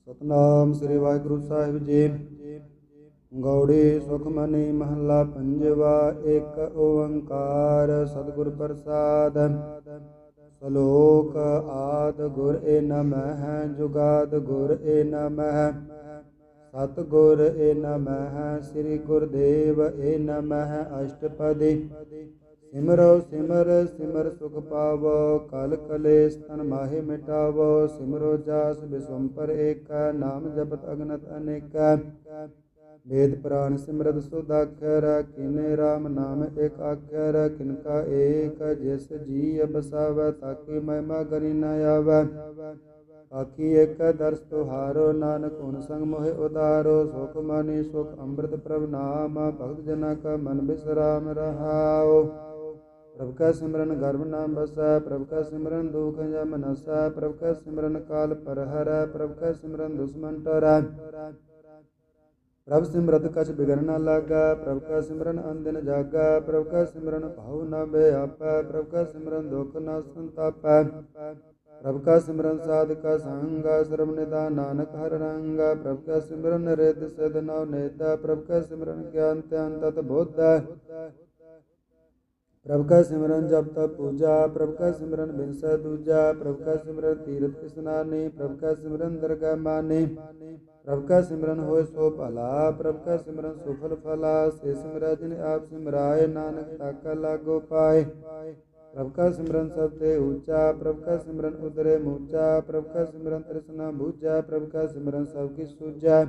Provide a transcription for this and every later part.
ਸਤਨਾਮ ਸ੍ਰੀ ਵਾਹਿਗੁਰੂ ਸਾਹਿਬ ਜੀ। ਗੌੜੀ ਸੁਖਮਨੀ ਮਹੱਲਾ ਪੰਜਵਾ। ਇੱਕ ਓੰਕਾਰ ਸਤਿਗੁਰ ਪ੍ਰਸਾਦ। ਸ਼ਲੋਕ ਆਦਿ ਗੁਰ ਏ ਨਮਹਿ ਜੁਗਾਦ ਗੁਰ ਏ ਨਮਹਿ ਸਤਿਗੁਰ ਏ ਨਮਹਿ ਸ੍ਰੀ ਗੁਰਦੇਵ ਏ ਨਮਹਿ ਅਸ਼ਟਪਦੀ। ਸਿਮਰੋ ਸਿਮਰ ਸਿਮਰ ਸੁਖ ਪਾਵੋ ਕਲ ਕਲੇਸ਼ ਤਨ ਮਾਹਿ ਮਿਟਾਵੋ। ਸਿਮਰੋ ਜਾਸ ਬਿਸੰਪਰ ਏਕੈ ਨਾਮ ਜਪਤ ਅਗਨਤ ਅਨੇਕੈ। ਵੇਦ ਪੁਰਾਨ ਸਿਮਰਤ ਸੁਦਾਖਰ ਕੀਨੇ ਰਾਮ ਨਾਮ ਏਕ ਆਖਰ। ਕਿਨਕਾ ਏਕ ਜਿਸ ਜੀ ਬਸਾਵੈ ਤਾਕੀ ਮਹਿਮਾ ਗਰੀ ਨ ਆਵੈ। ਆਖੀ ਏਕ ਦਰਸ ਤੁਹਾਰੋ ਨਾਨਕ ਹੁਨ ਸੰਗ ਮੋਹਿ ਉਦਾਰੋ। ਸੁਖ ਮਾਨੀ ਸੁਖ ਅੰਮ੍ਰਿਤ ਪ੍ਰਭ ਨਾਮ ਭਗਤ ਜਨਾ ਕਾ ਮਨ ਬਿਸਰਾਮ ਰਹਾਉ। ਪ੍ਰਭ ਕਾ ਸਿਮਰਨ ਗਰਭ ਨ ਬਸੈ ਪ੍ਰਭ ਕਾ ਸਿਮਰਨ ਦੁਖ ਜਮ ਨਸੈ। ਪ੍ਰਭ ਕਾ ਸਿਮਰਨ ਕਾਲ ਪਰ ਹਰੈ ਪ੍ਰਭ ਕਾ ਸਿਮਰਨ ਦੁਸ਼ਮਨ ਟਰੈ। ਪ੍ਰਭ ਸਿਮਰਤ ਕਛ ਬਿਗਨ ਨ ਲਾਗੈ ਪ੍ਰਭ ਕਾ ਸਿਮਰਨ ਅਨਦਿਨ ਜਾਗੈ। ਪ੍ਰਭ ਕਾ ਸਿਮਰਨ ਭਾਉ ਨ ਬਿਆਪੈ ਪ੍ਰਭ ਕਾ ਸਿਮਰਨ ਦੁਖ ਨ ਸੰਤਾਪੈ। ਪ੍ਰਭ ਕਾ ਸਿਮਰਨ ਸਾਧਕਾ ਸੰਗ ਸਰਬ ਨਿਧਾਨ ਨਾਨਕ ਹਰਿ ਰੰਗ। ਪ੍ਰਭ ਕਾ ਸਿਮਰਨ ਰਿੱਧ ਸਿਧ ਨਵ ਨਿਧ ਪ੍ਰਭ ਕਾ ਸਿਮਰਨ ਗਿਆਨ ਧਿਆਨ ਤਤ ਬੁੱਧ। ਪ੍ਰਭ ਕਾ ਸਿਮਰਨ ਜਪ ਤਪ ਪੂਜਾ ਪ੍ਰਭ ਕਾ ਸਿਮਰਨ ਬਿਨਸੈ ਦੂਜਾ। ਪ੍ਰਭ ਕਾ ਸਿਮਰਨ ਤੀਰਥ ਇਸਨਾਨੀ ਪ੍ਰਭ ਕਾ ਸਿਮਰਨ ਦਰਗਹਿ ਮਾਨੀ। ਪ੍ਰਭ ਕਾ ਸਿਮਰਨ ਹੋਇ ਸੋ ਭਲਾ ਪ੍ਰਭ ਕਾ ਸਿਮਰਨ ਸੁਫਲ ਫਲਾ। ਸੇ ਸਿਮਰੈ ਜਿਨ ਆਪ ਸਿਮਰਾਏ ਨਾਨਕ ਤਾਕਾ ਲਾਗੋ ਪਾਏ। ਪ੍ਰਭ ਕਾ ਸਿਮਰਨ ਸਭ ਤੇ ਊਚਾ ਪ੍ਰਭ ਕਾ ਸਿਮਰਨ ਉਦਰੇ ਮੂਚਾ। ਪ੍ਰਭ ਕਾ ਸਿਮਰਨ ਤ੍ਰਿਸ਼ਨਾ ਬੂਝੈ ਪ੍ਰਭ ਕਾ ਸਿਮਰਨ ਸਭ ਕੀ ਸੂਝੈ।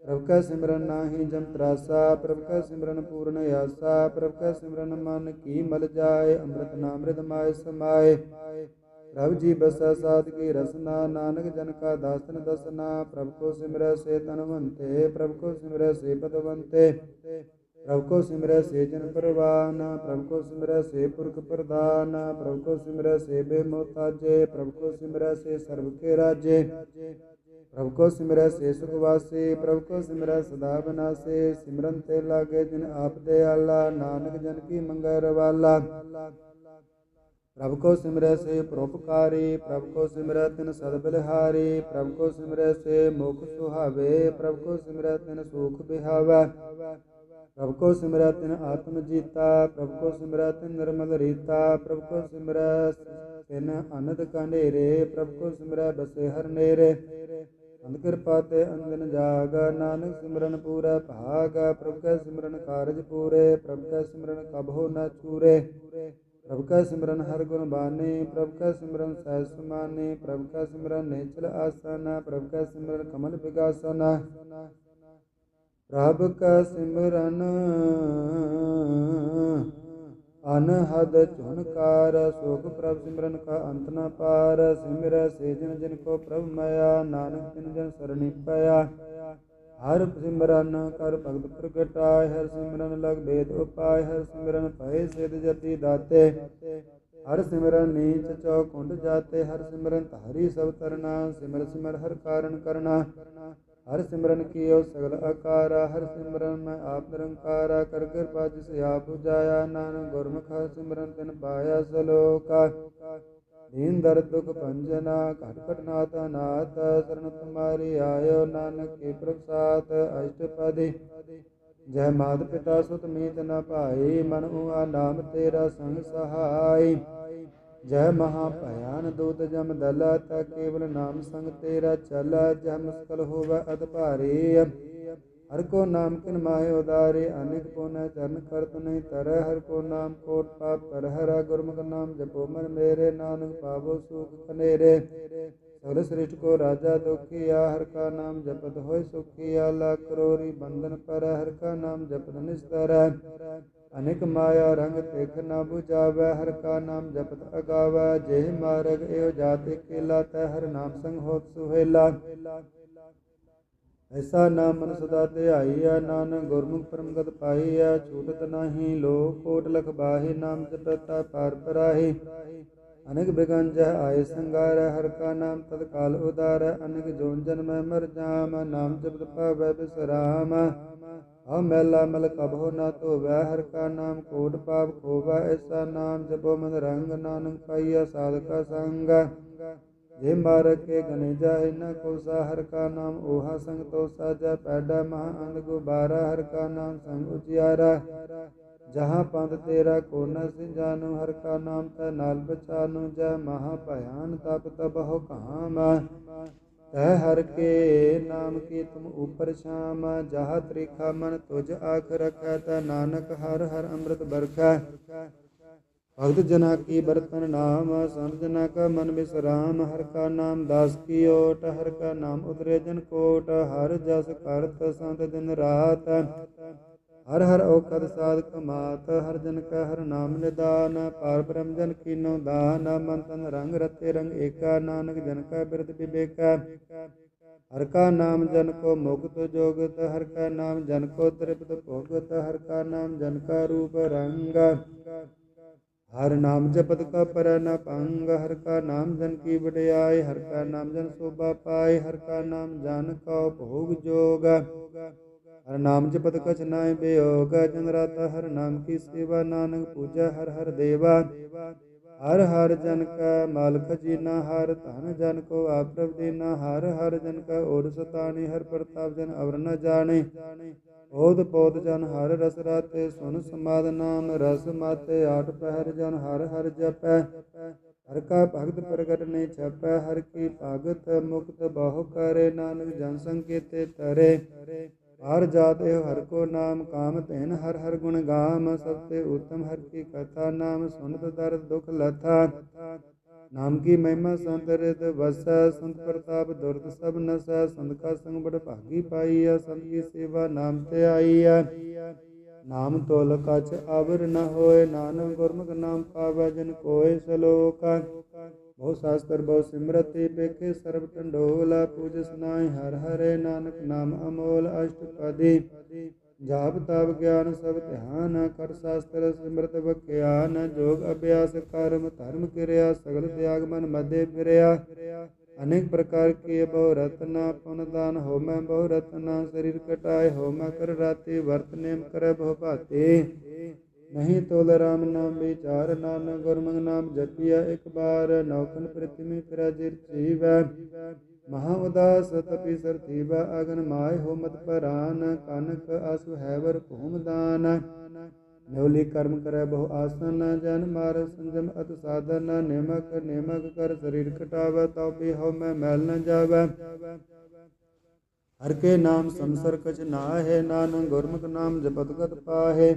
ਪ੍ਰਭ ਕਾ ਸਿਮਰਨ ਨਾਹੀ ਜਮ ਤਰਾਸਾ ਪ੍ਰਭ ਕਾ ਸਿਮਰਨ ਪੂਰਨ ਆਸਾ। ਪ੍ਰਭ ਕਾ ਸਿਮਰਨ ਮਨ ਕੀ ਮਲ ਜਾਏ ਅੰਮ੍ਰਿਤ ਨਾਮ ਰਿਦ ਮਾਇ ਸਮਾਏ। ਪ੍ਰਭ ਜੀ ਬਸੈ ਸਾਧ ਕੀ ਰਸਨਾ ਨਾਨਕ ਜਨ ਕਾ ਦਾਸਨ ਦਸਨਾ। ਪ੍ਰਭ ਕੋ ਸਿਮਰੈ ਸੇ ਧਨਵੰਤੇ ਪ੍ਰਭ ਕੋ ਸਿਮਰੈ ਸੇ ਪਦਵੰਤੇ। ਪ੍ਰਭ ਕੋ ਸਿਮਰੈ ਸੇ ਜਨ ਪਰਵਾਨ ਪ੍ਰਭ ਕੋ ਸਿਮਰੈ ਸੇ ਪੁਰਖ ਪ੍ਰਧਾਨ। ਪ੍ਰਭ ਕੋ ਸਿਮਰੈ ਸੇ ਬੇਮੋਤਾਜੇ ਪ੍ਰਭ ਕੋ ਸਿਮਰੈ ਸੇ ਸਰਬ ਕੇ ਰਾਜੇ। ਪ੍ਰਭ ਕੋ ਸਿਮਰੈ ਸੇ ਸੁਖ ਵਾਸੀ ਪ੍ਰਭ ਕੋ ਸਿਮਰੈ ਸਦਾ ਬਨਾਸੀ। ਸਿਮਰਨ ਤੇ ਲਾਗੇ ਜਿਨ ਆਪ ਦਿਆਲਾ ਨਾਨਕ ਜਨ ਕੀ ਮੰਗੈ ਰਵਾਲਾ। ਪ੍ਰਭ ਕੋ ਸਿਮਰੈ ਸੇ ਪਰਉਪਕਾਰੀ ਪ੍ਰਭ ਕੋ ਸਿਮਰੈ ਤਿਨ ਸਦ ਬਲਿਹਾਰੀ। ਪ੍ਰਭ ਕੋ ਸਿਮਰੈ ਸੇ ਮੁਖ ਸੁਹਾਵੇ ਪ੍ਰਭ ਕੋ ਸਿਮਰੈ ਤਿਨ ਸੂਖ ਬਿਹਾਵੈ। ਪ੍ਰਭ ਕੋ ਸਿਮਰੈ ਤਿਨ ਆਤਮ ਜੀਤਾ ਪ੍ਰਭ ਕੋ ਸਿਮਰੈ ਤਿਨ ਨਿਰਮਲ ਰੀਤਾ। ਪ੍ਰਭ ਕੋ ਸਿਮਰੈ ਤਿਨ ਅਨੰਦ ਕੰਡੇਰੇ ਪ੍ਰਭ ਕੋ ਸਿਮਰੈ ਬਸੇ ਹਰ ਨੇਰੇ। ਅੰਧ ਕਿਰਪਾ ਤੇ ਅੰਦਨ ਜਾਗ ਨਾਨਕ ਸਿਮਰਨ ਪੂਰੈ ਭਾਗ। ਪ੍ਰਭ ਕੈ ਸਿਮਰਨ ਕਾਰਜ ਪੂਰੇ ਪ੍ਰਭ ਕੈ ਸਿਮਰਨ ਕਬਹੁ ਨ ਚੂਰੇ। ਪ੍ਰਭ ਕੈ ਸਿਮਰਨ ਹਰਿ ਗੁਣ ਬਾਣੀ ਪ੍ਰਭ ਕੈ ਸਿਮਰਨ ਸਹਿਜ ਸਮਾਨੀ। ਪ੍ਰਭ ਕੈ ਸਿਮਰਨ ਨਿਹਚਲ ਆਸਨ ਪ੍ਰਭ ਕੈ ਸਿਮਰਨ ਕਮਲ ਬਿਗਾਸਨ। ਪ੍ਰਭ ਕੈ ਸਿਮਰਨ ਅਨਹਦ ਝੁਨਕਾਰ ਸੁਖ ਪ੍ਰਭ ਸਿਮਰਨ ਕਾ ਅੰਤ ਨ ਪਾਰ। ਸਿਮਰੈ ਸੇ ਜਨ ਜਿਨ ਕੋ ਪ੍ਰਭ ਮਇਆ ਨਾਨਕ ਤਿਨ ਜਨ ਸਰਣੀ ਪਇਆ। ਹਰਿ ਸਿਮਰਨ ਕਰ ਭਗਤ ਪ੍ਰਗਟਾਇ ਹਰਿ ਸਿਮਰਨ ਲਗ ਭੇਦ ਉਪਾਇ। ਹਰਿ ਸਿਮਰਨ ਭਏ ਸਿਧ ਜਤੀ ਦਾਤੇ ਹਰਿ ਸਿਮਰਨ ਨੀਚ ਚੌਕੁੰਡ ਜਾਤੇ। ਹਰਿ ਸਿਮਰਨ ਧਾਰੀ ਸਭ ਤਰਨਾ ਸਿਮਰ ਸਿਮਰ ਹਰਿ ਕਾਰਨ ਕਰਨਾ। ਹਰਿ ਸਿਮਰਨ ਕੀਓ ਸਗਲ ਆਕਾਰਾ ਹਰਿ ਸਿਮਰਨ ਮੈਂ ਆਪ ਨਿਰੰਕਾਰਾ। ਕਰ ਕਿਰਪਾ ਜਿਸ ਆਪ ਉਜਾਇਆ ਨਾਨਕ ਗੁਰਮੁਖ ਹਰਿ ਸਿਮਰਨ ਤਿਨ ਪਾਇਆ। ਸਲੋਕਾ ਦੀਨ ਦਰਦ ਦੁਖ ਭੰਜਨਾ ਘਟ ਘਟ ਨਾਥ ਅਨਾਥ। ਸਰਨ ਤੁਮਾਰੀ ਆਇਓ ਨਾਨਕ ਕੀ ਪ੍ਰਸਾਦ ਅਸ਼ਟਪਦੀ। ਜੈ ਮਾਤ ਪਿਤਾ ਸੁਤ ਮੀਤ ਨ ਭਾਈ ਮਨ ਊਆ ਨਾਮ ਤੇਰਾ ਸੰਗ ਸਹਾਈ। ਜੈ ਮਹਾ ਭయాਨ ਦੂਤ ਜਮ ਦਲ ਤਾ ਕੇਵਲ ਨਾਮ ਸੰਗ ਤੇਰਾ ਚਲ। ਜਹ ਮੁਸਕਲ ਹੋਵੈ ਅਤ ਭਾਰੀ ਹਰਿ ਕੋ ਨਾਮ ਕਿਨ ਮਾਹਿ ਉਦਾਰੇ। ਅਨੇਕ ਪੁਨ ਚਰਨ ਕਰਤ ਨਹੀਂ ਤਰੈ ਹਰਿ ਕੋ ਨਾਮ ਕੋਟ ਪਾਪ ਪਰ ਹਰੈ। ਗੁਰਮੁਖ ਨਾਮ ਜਪੋ ਮਨ ਮੇਰੇ ਨਾਨਕ ਪਾਵੋ ਸੁਖ ਕਨੇਰੇ। ਸਗਲ ਸ੍ਰਿਸ਼ਟ ਕੋ ਰਾਜਾ ਦੁਖੀਆ ਹਰਿ ਕਾ ਨਾਮ ਜਪਤ ਹੋਇ ਸੁਖੀਆ। ਲੱਖ ਕਰੋੜੀ ਬੰਧਨ ਪਰੈ ਹਰਿ ਕਾ ਨਾਮ ਜਪਤ ਨਿਸਤਰੈ। ਅਨੇਕ ਮਾਇਆ ਰੰਗ ਤਿਖ ਨ ਬੁਝਾਵੈ ਹਰਿ ਕਾ ਨਾਮ ਜਪਤ ਅਗਾਵੈ। ਜਿਹੇ ਮਾਰਗ ਏਉ ਜਾਤ ਇਕੇਲਾ ਤੈ ਹਰਿ ਨਾਮ ਸੰਗ ਹੋਤ ਸੁਹੇਲਾ। ਐਸਾ ਨਾਮ ਮਨ ਸਦਾ ਧਿਆਈਐ ਨਾਨਕ ਗੁਰਮੁਖ ਪਰਮਗਤ ਪਾਈਐ। ਛੂਟਤ ਨਾਹੀ ਲੋਕ ਕੋਟ ਲਖ ਬਾਹੀ ਨਾਮ ਜਪਤਾ ਪਾਰ ਪਰਾਹੀ। ਅਨੇਕ ਬਿਗਨ ਜਹ ਆਏ ਸੰਗਾਰੈ ਹਰਿ ਕਾ ਨਾਮ ਤਤਕਾਲ ਉਦਾਰੈ। ਅਨੇਕ ਜੋਨ ਜਨਮੈ ਮਰ ਜਾਮ ਨਾਮ ਜਪਤ ਪਾਵੈ ਬਿਸਰਾਮ। ਹਉ ਮੈਲਾ ਮਲ ਕਬਹੁ ਨ ਧੋਵੈ ਹਰਿ ਕਾ ਨਾਮ ਕੋਟ ਪਾਪ ਖੋਵੈ। ਐਸਾ ਨਾਮ ਜਪੋ ਮਨ ਰੰਗ ਨਾਨਕ ਪਾਈਐ ਸਾਧਕਾ ਸੰਗ। जे मारक के गने जाहि न कोसा, हर का नाम ओहा संग तो साजा। पैडा महा अंध गुबारा, हर का नाम संग उजियारा। जहाँ पंथ तेरा को न सिंजानु, हर का नाम तै नाल बचानु। जय महा भयान तप तब हो कहाँ मां, तह हर के नाम की तुम ऊपर शाम। जहाँ त्रिखा मन तुझ आख रखै, तै नानक हर हर अमृत बरखै। भगत जना की बरतन नाम, संत जना का मन विश्राम। हर का नाम दास की ओट, हर का नाम उतरे जन कोट। हर जस करत संत दिन रात, हर हर औखद साध कमात। हर जन का हर नाम निदान, पार ब्रह्म जन कीनो दान। मन तन रंग रते रंग एका, नानक जन का बिरद विवेका। हर का नाम जन को मुक्त जोगत, हर का नाम जन को तृप्त भोगत। हर का नाम जन का रूप रंग, हर नाम जपत का पर न पंग। हर का नाम जन की बड़याई, हर का नाम जन शोभा पाए। हर का नाम जन का भोग जोग, हर नाम जपत कछ नाय बेयोग। जन राता हर नाम की सेवा, नानक पूजा हर हर देवा। हर हर जन का माल खजीना, हर धन जन को आप प्रभ देना। हर हर जन का ओर सताने, हर प्रताप जन अवर न जाने। ओत पोत जन हर रस राते, सुन समाद नाम रस माते। आठ पहर जन हर हर जपै, हर का भगत प्रगट नहीं छपै। हर की भगत मुक्त बहु करे, नानक जन संकेते तरे। हर जात एव हर को नाम, काम तेन हर हर गुण गाम। सबते उत्तम हर की कथा, नाम सुनत दर्द दुख लथा। नाम की महिमा संत हृद वसै, संत प्रताप दुर्द सब नसै। संत का संग बड़ भागी पाइया, संत की सेवा नाम ते आईया। नाम तोल कछ आवर न होय, नानक गुरमुख नाम पावै जिन कोय। सलोक बहु शास्त्र बहु सिमरति, पेखे सर्ब टंडोला। पूज सुनाई हर हरे, नानक नाम अमोल। अष्टपदी जाप ताप ज्ञान सब ध्यान, कर शास्त्र सिमरत बख्यान। जोग अभ्यास कर्म धर्म क्रिया, सगल त्याग मन मध्य फिरया। अनेक प्रकार के बहु रत्ना, पुन दान हो मैं बहु रत्ना। शरीर कटाए हो मैं कर राते, वर्त नेम करे बहु भाते। नहीं तोल राम नाम विचार, नानक गुरमुख नाम जपिया एक बार। नौखन पृथ्वी फिरा जिर जीवै, महा उदास तपि सर थीवै। अगन माय हो मत परान, कानक आसु हैवर भूम दान। न्योली कर्म करे बहु आसन, जन मार संजम अत साधन। निमक निमक कर शरीर कटावै, तौ भी हो मैं मैल न जावै। हर के नाम संसर कछ नाहे, नानक गुरमुख नाम जपत गत पाहे।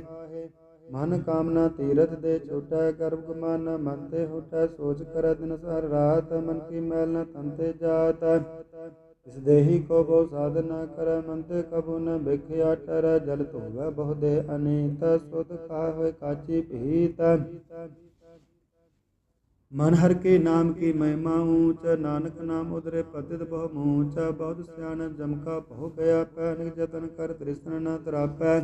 मन कामना तीरथ दे छूटै, गर्भ गुमान न मन ते हुटै। सोच कर दिन सहर रात, मन की मैल न तन ते जात। इस देही को बहु साधन न कर, मन ते कबू न भिख्या टर। जल धोवै बहु देह अनीत, सुत कहा होय काची पीत। मन हर के नाम की महिमा ऊंच, नानक नाम उदरे पतित बहु मूंच। बहुत सियाणप जम का बहु व्यापै, अनेक जतन कर तृष्ण न तरापै।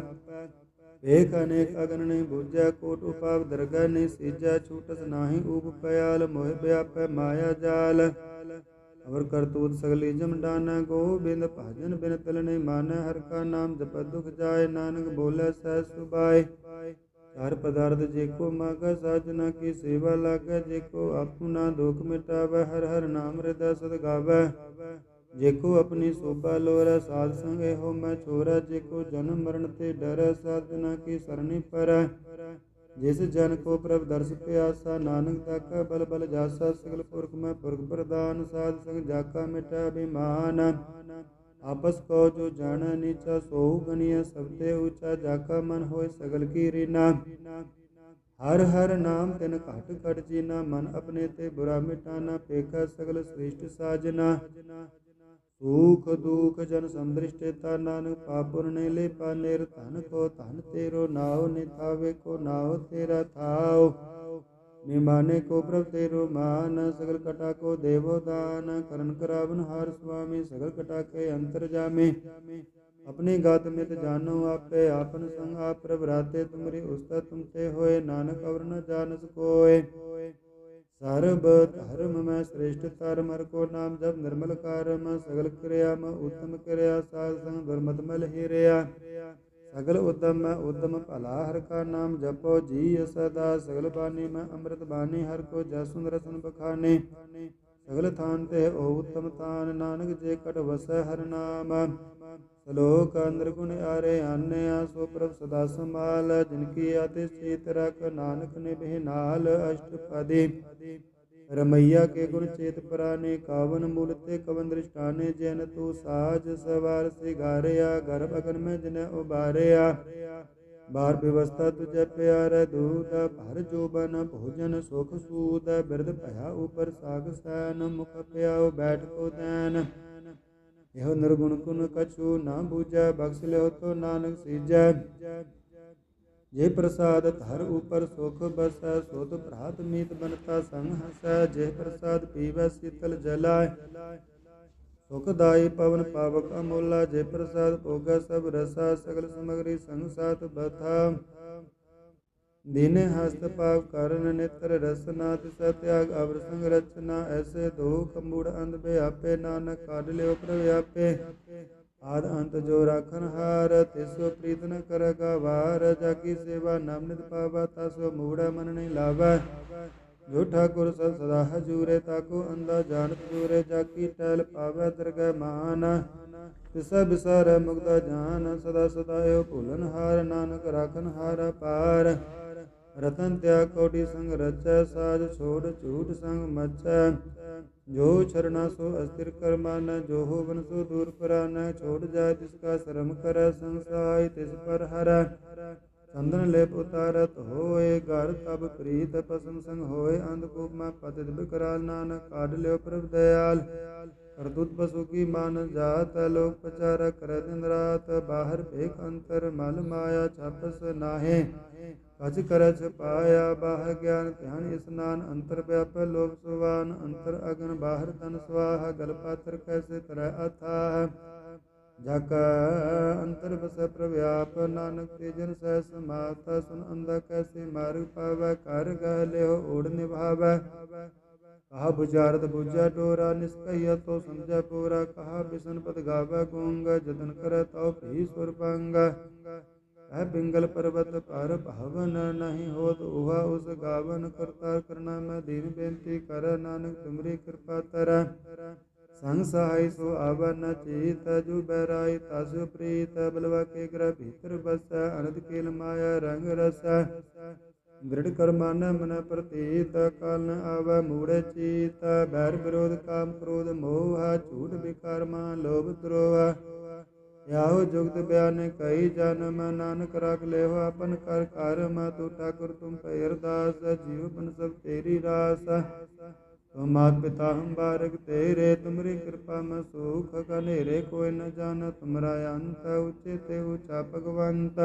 एक अनेक अगन नहीं बूझै, कोट उपाव दरगह नहीं सीजै। छूटस नाही ऊप पयाल, मोह व्यापै माया जाल। अवर करतूत सगली जम डानै, गोबिंद भजन बिन तिल नहीं मानै। हर का नाम जपत दुख जाय, नानक बोले सहज सुभाय। चार पदार्थ जेको मागै, साजना की सेवा लागै। जेको अपना दुख मिटावै, हर हर नाम हृदय सद गावै। जेको अपनी शोभा लोरै, साध संग हो मैं छोरै। जेको जन्म मरण ते डरै, साधना की सरणी परै। जिस जन को प्रभ दर्श प्यासा, नानक ताका बल बल जासा। सगल पुरख में पुरख प्रदान, साध संग जाका मिटै अभिमान। आपस को जो जानै नीचा, सोहु गनिय सबते ऊंचा। जाका मन होय सगल की रीना, हर हर नाम तिन घट घट जीना। मन अपने ते बुरा मिटाना, पेखा सगल श्रेष्ठ साजना। सुख दुख जन समदृष्टिता, नानक पापुर ने ले पानेर। धन को धन तेरो नाव, निथावे को नाव तेरा थाव। निमाने को प्रभ तेरो मान, सगल कटा को देवो दान। करण करावन हार स्वामी, सगल कटा के अंतर जामे। अपनी गात मित जानो आपे, आपन संग आप प्रभ राते। तुमरी उस्ता तुम ते होए, नानक अवर न जानस कोय। सर्ब धर्म में श्रेष्ठ धर्म, हर को नाम जब निर्मल कारम। सगल क्रिया में उत्तम क्रिया, साध संग दुर्मत मल हिरया। सगल उद्यम में उद्यम भला, हर का नाम जपो जी सदा। सगल बानी में अमृत बानी, हर को जय सुंदर सन बखाने। ਸਗਲ ਥਾਨ ਤੇ ਓ ਉਤਮ ਥਾਨ, ਨਾਨਕ ਜੇ ਕਟ ਵਸੈ ਹਰਿ ਨਾਮ। ਸਲੋਕ ਨਿਰਗੁਣ ਆਰੇ ਆਨਿਆ, ਸੋ ਪ੍ਰਭ ਸਦਾ ਸੰਭਾਲ। ਜਿਨ ਕੀ ਆਤਿ ਚੀਤ ਰਖ, ਨਾਨਕ ਨਿਭੇ ਨਾਲ ਅਸ਼ਟਪਦੀ। ਰਮਈਆ ਕੇ ਗੁਣ ਚੇਤ ਪਰਾਨੇ, ਕਾਵਨ ਮੂਲ ਤੇ ਕਵਨ ਦ੍ਰਿਸ਼ਟਾਨੇ। ਜੈਨ ਤੂ ਸਾਜ ਸਵਾਰ ਸਿਗਾਰਿਆ, ਗਰਭ ਅਗਨ ਮੈਂ ਜਿਨੈ ਉਬਾਰਿਆ। ਬਾਰ ਵਿਵਸਥਾ ਤੁਝੈ ਪਿਆਰੈ, ਦੂਧ ਭਰ ਜੋਬਨ ਭੋਜਨ ਸੁਖ ਸੂਦ। ਬਿਰਧ ਭਇਆ ਉਪਰ ਸਾਗ ਸੈਨ, ਮੁਖ ਪਿਆਉ ਬੈਠ ਕੋ ਦੈਨ। ਇਹੋ ਨਿਰਗੁਣ ਗੁਣ ਕਛੂ ਨਾ ਬੂਝੈ, ਬਖਸ਼ ਲਿਓ ਤੋ ਨਾਨਕ ਸੀਜੈ। ਜੇ ਪ੍ਰਸਾਦ ਧਰ ਉਪਰ ਸੁਖ ਬਸੈ, ਸੁਧ ਭਰਾਤ ਮੀਤ ਬਨਤਾ ਸੰਗ ਹਸੈ। ਜੇ ਪ੍ਰਸਾਦ ਪੀਵੈ ਸੀਤਲ ਜਲਾ, ਸੁਖਦਾਈ ਪਵਨ ਪਾਵਕ ਅਮੋਲਾ। ਜੇ ਪ੍ਰਸਾਦ ਭੋਗੈ ਸਭ ਰਸਾ, ਸਗਲ ਸਮਗਰੀ ਸੰਗ ਸਾਥ ਬਥਾ। ਦੀਨੇ ਹਸਤ ਪਾਪ ਕਰਨ, ਨੇਤਰ ਰਸਨਾ। ਤਿਸੈ ਤਿਆਗ ਅਵਰ ਸੰਗ ਰਚਨਾ, ਐਸੇ ਦੋ ਕੰਬੂੜ ਅੰਧ ਬਿਆਪੇ। ਨਾਨਕ ਕਾਢ ਲਿਓ ਪ੍ਰਭ ਆਪੇ, ਆਦ ਅੰਤ ਜੋ ਰਾਖਨ ਹਾਰ। ਤਿਸੋ ਪ੍ਰੀਤ ਨ ਕਰਗਾ ਵਾਰ, ਜਾਕੀ ਸੇਵਾ ਨਾਮ ਨਿਤ ਪਾਵਾ। ਤਸੋ ਮੂੜਾ ਮਨ ਨਹੀਂ ਲਾਵੈ, ਜੋ ਠਾਕੁਰ ਸਦਾ ਹਜੂਰੇ। ਤਾਕੋ ਅੰਦਾ ਜਾਣਤ ਜੂਰੇ, ਜਾਕੀ ਟਹਿਲ ਪਾਵੈ ਦਰਗਹਿ ਮਾਨ। ਤਿਸੈ ਬਿਸਾਰੈ ਮੁਕਤਾ ਜਾਨ, ਸਦਾ ਸਦਾ ਏਉ ਭੂਲਨ ਹਾਰ। ਨਾਨਕ ਰਾਖਨ ਹਾਰ ਅਪਾਰ, ਰਤਨ ਤਿਆਗ ਕੋਟੀ ਸੰਗ ਰਚੈ। ਸਾਜ ਛੋੜ ਝੂਠ ਸੰਗ ਮਚੈ, ਜੋ ਛਰਣਾ ਸੋ ਅਸਥਿਰ ਕਰ ਮਾਨੈ। ਜੋ ਹੋਵਨ ਸੋ ਦੂਰ ਪਰਾਨੈ, ਛੋੜ ਜਾਏ ਤਿਸ ਕਾ ਸ਼ਰਮ ਕਰੈ। ਸੰਗ ਸਹਾਇ ਤਿਸ ਪਰ ਹਰੈ, ਚੰਦਨ ਲੇਪ ਉਤਾਰਤ ਹੋਏ। ਘਰ ਤਬ ਪ੍ਰੀਤ ਪਸਮ ਸੰਗ ਹੋਏ, ਅੰਧ ਕੂਪ ਮਾ ਪਤਿਤ ਬਿਕਰਾਲ। ਨਾਨਕ ਕਾਢ ਲਿਓ ਪ੍ਰਭ ਦਇਆਲ, ਕਰਤੂਤ ਪਸੂ ਕੀ ਮਾਨ ਜਾਤ। ਲੋਕ ਪਚਾਰਾ ਕਰੈ ਦਿਨ ਰਾਤ, ਬਾਹਰ ਭੇਖ ਅੰਤਰ ਮਲ ਮਾਇਆ। ਛਪਸ ਨਾਹੇ ਕਛ ਕਰੈ ਛਪਾਇਆ, ਬਾਹਰ ਗਿਆਨ ਧਿਆਨ ਇਸਨਾਨ। ਅੰਤਰ ਵਿਆਪੈ ਲੋਭ ਸੁਵਾਨ, ਅੰਤਰ ਅਗਨ ਬਾਹਰ ਤਨ ਸਵਾਹ। ਗਲ ਪਾਤਰ ਕੈਸੇ ਤਰੈ ਅਥਾਹ, ਜਾਕਾ ਅੰਤਰ ਬਸੈ ਪ੍ਰਭ ਆਪ। ਨਾਨਕ ਤੇ ਜਨ ਸਹਿ ਸਮਾਤਾ, ਸੁਨ ਅੰਧਾ ਕੈਸੇ ਮਾਰਗ ਪਾਵੈ। ਕਰ ਗਹਿ ਲਿਓ ਓੜ ਨਿਭਾਵੈ, ਕਹਾ ਬੁਝਾਰਤ ਬੁਝੈ ਡੋਰਾ। ਨਿਸਕਈਆ ਤੋ ਸਮਝੈ ਪੂਰਾ, ਕਹਾ ਬਿਸ਼ਨ ਪਦ ਗਾਵੈ ਗੂੰਗ। ਜਤਨ ਕਰੈ ਤਉ ਭੀ ਸੁਰ ਭੰਗ, ਕਹਿ ਪਿੰਗਲ ਪਰਬਤ ਪਰ ਭਵਨ। ਨਹੀਂ ਹੋਤ ਉਹਾ ਉਸ ਗਾਵਨ, ਕਰਤਾ ਕਰਨਾ ਮੈਂ ਦੀਨ ਬੇਨਤੀ ਕਰੈ। ਨਾਨਕ ਤੁਮਰੀ ਕਿਰਪਾ ਤਰੈ, ਸੰਗ ਸਹਾਈ ਸੋ ਆਵੈ ਨ ਚੀਤ। ਜੋ ਬੈਰਾਈ ਤਸ ਪ੍ਰੀਤ, ਬਲਵਾ ਕੇ ਗ੍ਰਹਿ ਭੀਤਰ ਬਸੈ। ਅਨੰਦ ਕੇਲ ਮਾਇਆ ਰੰਗ ਰਸੈ, ਦ੍ਰਿੜ ਕਰ ਮਾਨੈ ਮਨੈ ਪ੍ਰਤੀਤ। ਕਾਲ ਨ ਆਵੈ ਮੂੜੇ ਚੀਤ, ਬੈਰ ਵਿਰੋਧ ਕਾਮ ਕ੍ਰੋਧ ਮੋਹ। ਝੂਠ ਵਿਕਾਰ ਮਾਂ ਲੋਭ ਦ੍ਰੋਹ, ਯਾਹੋ ਜੁਗਤ ਬਿਆਨੇ ਕਈ ਜਨਮ। ਨਾਨਕ ਰਾਖ ਲਿਓ ਆਪਨ ਕਰ ਕਰਮ, ਤੂੰ ਠਾਕੁਰ ਤੁਮ ਪੈ ਅਰਦਾਸ। ਜੀਵ ਬਨ ਸਭ ਤੇਰੀ ਰਾਸ, ਤੁਮ ਮਾਤ ਪਿਤਾ ਹਮ ਬਾਰਕ ਤੇਰੇ। ਤੁਮਰੀ ਕਿਰਪਾ ਮੈਂ ਸੂਖ ਕਨੇਰੇ, ਕੋਈ ਨ ਜਾਣ ਤੁਮਰਾ ਅੰਤ। ਉਚੇ ਤੇ ਉਚਾ ਭਗਵੰਤ,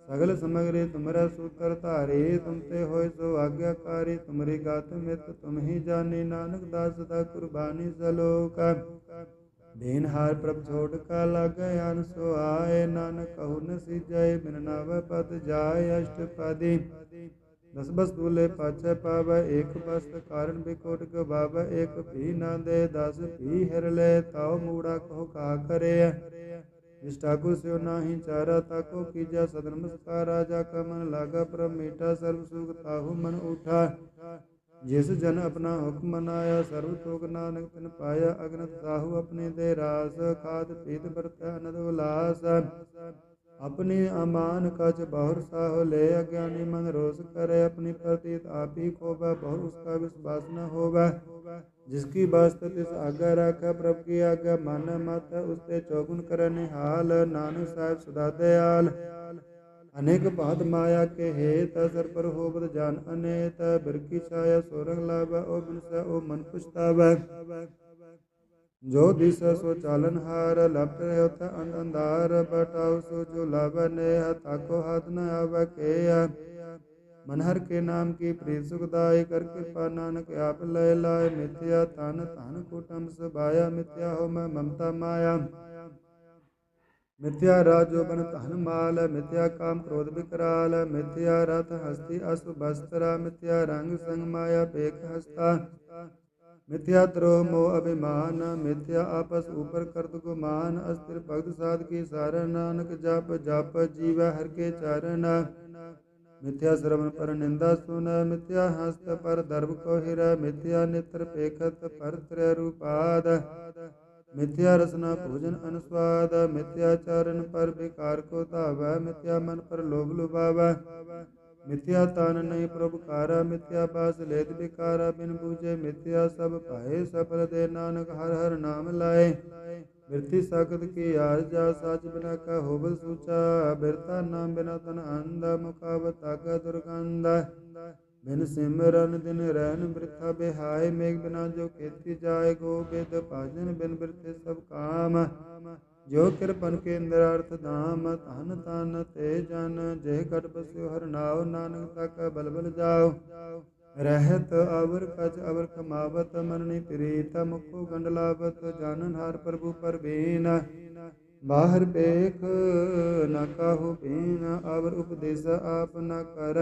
ਸਗਲ ਸਮਗਰੀ ਤੁਮਰਾ ਸੂਤਰ ਧਾਰੀ। ਤੁਮ ਤੇ ਹੋਏ ਸੋ ਆਗਿਆਕਾਰੀ, ਤੁਮਰੀ ਗਾਤ ਮਿਤ ਤੁਮ ਹੀ ਜਾਨੀ। ਨਾਨਕ ਦਾਸ ਸਦਾ ਕੁਰਬਾਨੀ ਸਲੋਕ, ਦੀਨ ਹਾਰ ਪ੍ਰਭ ਛੋੜ ਕਾ ਲਾਗੈ ਅਨ ਸੋ ਆਏ। ਨਾਨਕ ਕਹੂ ਨ ਸੀਜੈ, ਬਿਨ ਨਾਵੈ ਪਦ ਜਾਏ। ਅਸ਼ਟਪਦੀ ਦਸ ਬਸਤੂਲੇ ਪਾਛੈ ਪਾਵੈ, ਏਕ ਬਸਤ ਕਾਰਨ ਬਿਕੋਟ ਗਵਾਵੈ। ਏਕ ਭੀ ਨਾ ਦੇ 10 ਭੀ ਹਿਰ ਲੈ, ਤਾਉ ਮੂੜਾ ਕਹੋ ਕਾ ਕਰੇ। ਜਿਸ ਠਾਕੁਰ ਸਿਓ ਨਾਹੀ ਚਾਰਾ, ਤਾਕੋ ਕੀਜੈ ਸਦ ਨਮਸਕਾਰਾ। ਜਾ ਕਾ ਮਨ ਲਾਗਾ ਪ੍ਰਭ ਮੀਠਾ, ਸਰਬ ਸੁਖ ਤਾਹੂ ਮਨ ਊਠਾ। ਜਿਸ ਜਨ ਆਪਣਾ ਹੁਕਮ ਮਨਾਇਆ, ਸਰਬ ਤੋਕ ਨਾਨਕ ਤਿਨ ਪਾਇਆ। ਅਗਨਤ ਸਾਹੂ ਆਪਣੀ ਦੇ ਰਾਸ, ਖਾਦ ਪੀਤ ਵਰਤੈ ਅਨੰਦ ਉਲਾਸ। ਆਪਣੀ ਅਮਾਨ ਕਛ ਬਹੁਰ ਸਾਹੋ ਲੈ, ਅਗਿਆਨੀ ਮਨ ਰੋਸ ਕਰੇ। ਆਪਣੀ ਪ੍ਰਤੀਤ ਆਪ ਹੀ ਖੋਬੈ, ਬਹੁਰ ਉਸਕਾ ਵਿਸਵਾਸ ਨ ਹੋਵੈ। ਜਿਸ ਕੀ ਬਸਤ ਤਿਸ ਆਗਾ ਰਾਖੈ, ਪ੍ਰਭ ਕੀ ਆਗਾ ਮਾਨੈ ਮਤ। ਉਸ ਤੇ ਚੌਗੁਣ ਕਰੈ ਨਿਹਾਲ, ਨਾਨਕ ਸਾਹਿਬ ਸਦਾ ਦਇਆਲ। ਅਨੇਕ ਭਾਂਤ ਮਾਇਆ ਕੇ ਹੇਤ, ਸਰ ਪਰ ਹੋਵਤ ਜਾਨ ਅਨੇਤ। ਬਿਰਖੀ ਛਾਇਆ ਸੋਰੰਗ ਲਾਭੈ, ਓ ਬਿਨਸੈ ਓ ਮਨ ਪਛਤਾਵੈ। ਜੋ ਦਿਸੈ ਸੋ ਚਾਲਨ ਹਾਰ, ਲਪਟ ਰਹਿ ਉਥੈ ਅੰਧ ਅੰਧਾਰ। ਬਟਾਉ ਸੋ ਜੋ ਲਾਭੈ ਨੇਹ, ਤਾਕੋ ਹੱਥ ਨ ਆਵੈ ਕੇਹ। ਮਨ ਹਰਿ ਕੇ ਨਾਮ ਕੀ ਪ੍ਰੀਤ ਸੁਖਦਾਈ, ਕਰ ਕਿਰਪਾ ਨਾਨਕ ਆਪ ਲੈ ਲਾਇ। ਮਿਥਿਆ ਤਨ ਧਨ ਕੁਟੰਬ ਸਬਾਇਆ, ਮਿਥਿਆ ਹੋ ਮੈਂ ਮਮਤਾ ਮਾਇਆ। ਮਿਥਿਆ ਰਾਜ ਜੋਬਨ ਧਨ ਮਾਲ, ਮਿਥਿਆ ਕਾਮ ਕ੍ਰੋਧ ਵਿਕਰਾਲ। ਮਿਥਿਆ ਰਥ ਹਸਤੀ ਅਸੁ ਬਸਤਰਾ, ਮਿਥਿਆ ਰੰਗ ਸੰਗ ਮਾਇਆ ਭੇਖ ਹਸਤਾ। ਮਿਥਿਆ ਦ੍ਰੋਹ ਮੋਹ ਅਭਿਮਾਨ, ਮਿਥਿਆ ਆਪਸ ਉਪਰ ਕਰਤ ਗੁਮਾਨ। ਅਸਥਿਰ ਭਗਤ ਸਾਧ ਕੀ ਸਾਰਨ, ਨਾਨਕ ਜਪ ਜਪ ਜੀਵੈ ਹਰਿ ਕੇ ਚਰਨ। मिथ्या श्रवण पर निंदा सुन, मिथ्या हस्त पर दर्भ को हिर, मिथ्या नेत्र पेखत पर त्रय रूपाद, मिथ्या रसना भोजन अनुस्वाद, मिथ्या चरण पर विकार को धावै, मिथ्या मन पर लोभ लुभावै, मिथ्या तान नहीं प्रभुकारा, मिथ्या बास लेत विकारा, बिन बूझे मिथ्या सब पाए, सफल दे नानक हर हर नाम लाए, बिरथी सकत की आरजा, साच बिना का होबल सूचा, बिरता नाम बिना तन अंधा, मुखावत ताका दुर्गंधा, बिन सिमरन दिन रहन वृथा बिहाय, मेघ बिना जो खेती जाय, गो बेद भाजन बिन बिरथे सब काम, जो कृपन के इंद्रार्थ धाम, धन तन ते जन, जय कट बस्यो हर नाव, नानक तक बल बल जाओ, रहत अवर कच अवर कमावत, मननी प्रीत मुखो गंडलावत, जानन हार प्रभु पर बीन, बाहर पेख न काहू बीन, अवर उपदेश आप न कर,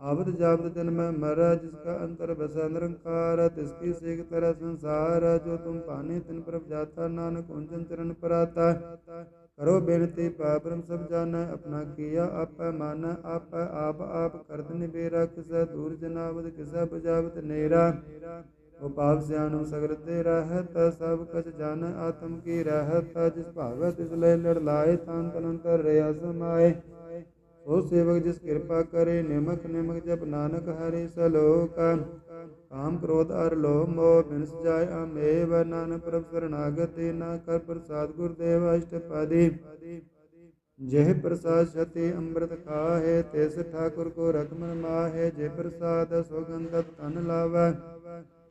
आवत जावत जन में मर, जिसका अंतर बसा निरंकार, तिसकी सीख तरह संसार, जो तुम पाने तिन प्रभ जाता, नानक कुंजन चरण पराता, करो बेनती पापरम सब जाना, अपना किया आप माना, आप करत निबेरा, किसा दूर जनावत किसा बजावत नेरा, वो पाप स्यानु सगर ते रहत, सब कछ जान आत्म की रहत, जिस भावत तिस लय लड़ लाए, तान तनंतर रया समाए, सो सेवक जिस कृपा करे, निमक निमक जप नानक हरि सलोक, काम क्रोध अर लोभ मोह बिनस जाय अमेव, नानक प्रभ शरणागति न कर प्रसाद गुरुदेव अष्टपदी, जेह प्रसाद छति अमृत खाहे, तेस ठाकुर को रखमन माहे, जे प्रसाद सुगंधत तन लावै,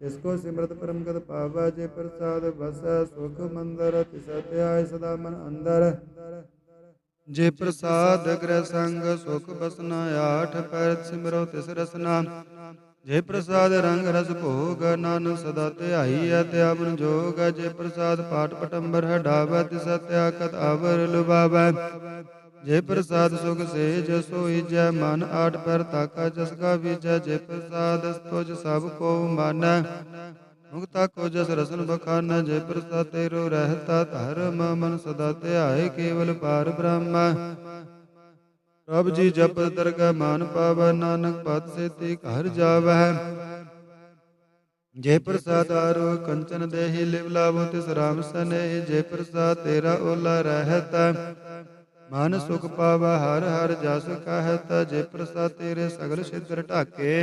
इसको सिमरत परम गत पावै, जे प्रसाद बसै सुख मंदर, तिस ध्याय सदा मन अंदर, जे प्रसाद ग्रह संग सुख बसना, आठ पैर सिमरो तिस रसना, जे प्रसाद रंग रस भोग, नानक सदा ध्याई त्यावन जोग, जे प्रसाद पाठ पटंबर हटावै, तिस त्यागत आवर लुभावै, जे प्रसाद सुख सेज सोई जय, मन आठ पैर ताका जस का बीजै, जे प्रसाद तुझ सब को मानै, मुक्ता को जस रसन बखाना, जे प्रसाद तेरो रहता धर्म, मन सदा ध्याय केवल पार ब्रह्म, प्रभ जी जप दरगह मान पावै, नानक पद सेति घर जावै, जे प्रसाद आरो कंचन देहि लिव लाभो, तिस राम सनेहि, जे प्रसाद तेरा ओला रहता, मन सुख पावा हर हर जस कहता, जे प्रसाद तेरे सगल सिद्ध ढाके,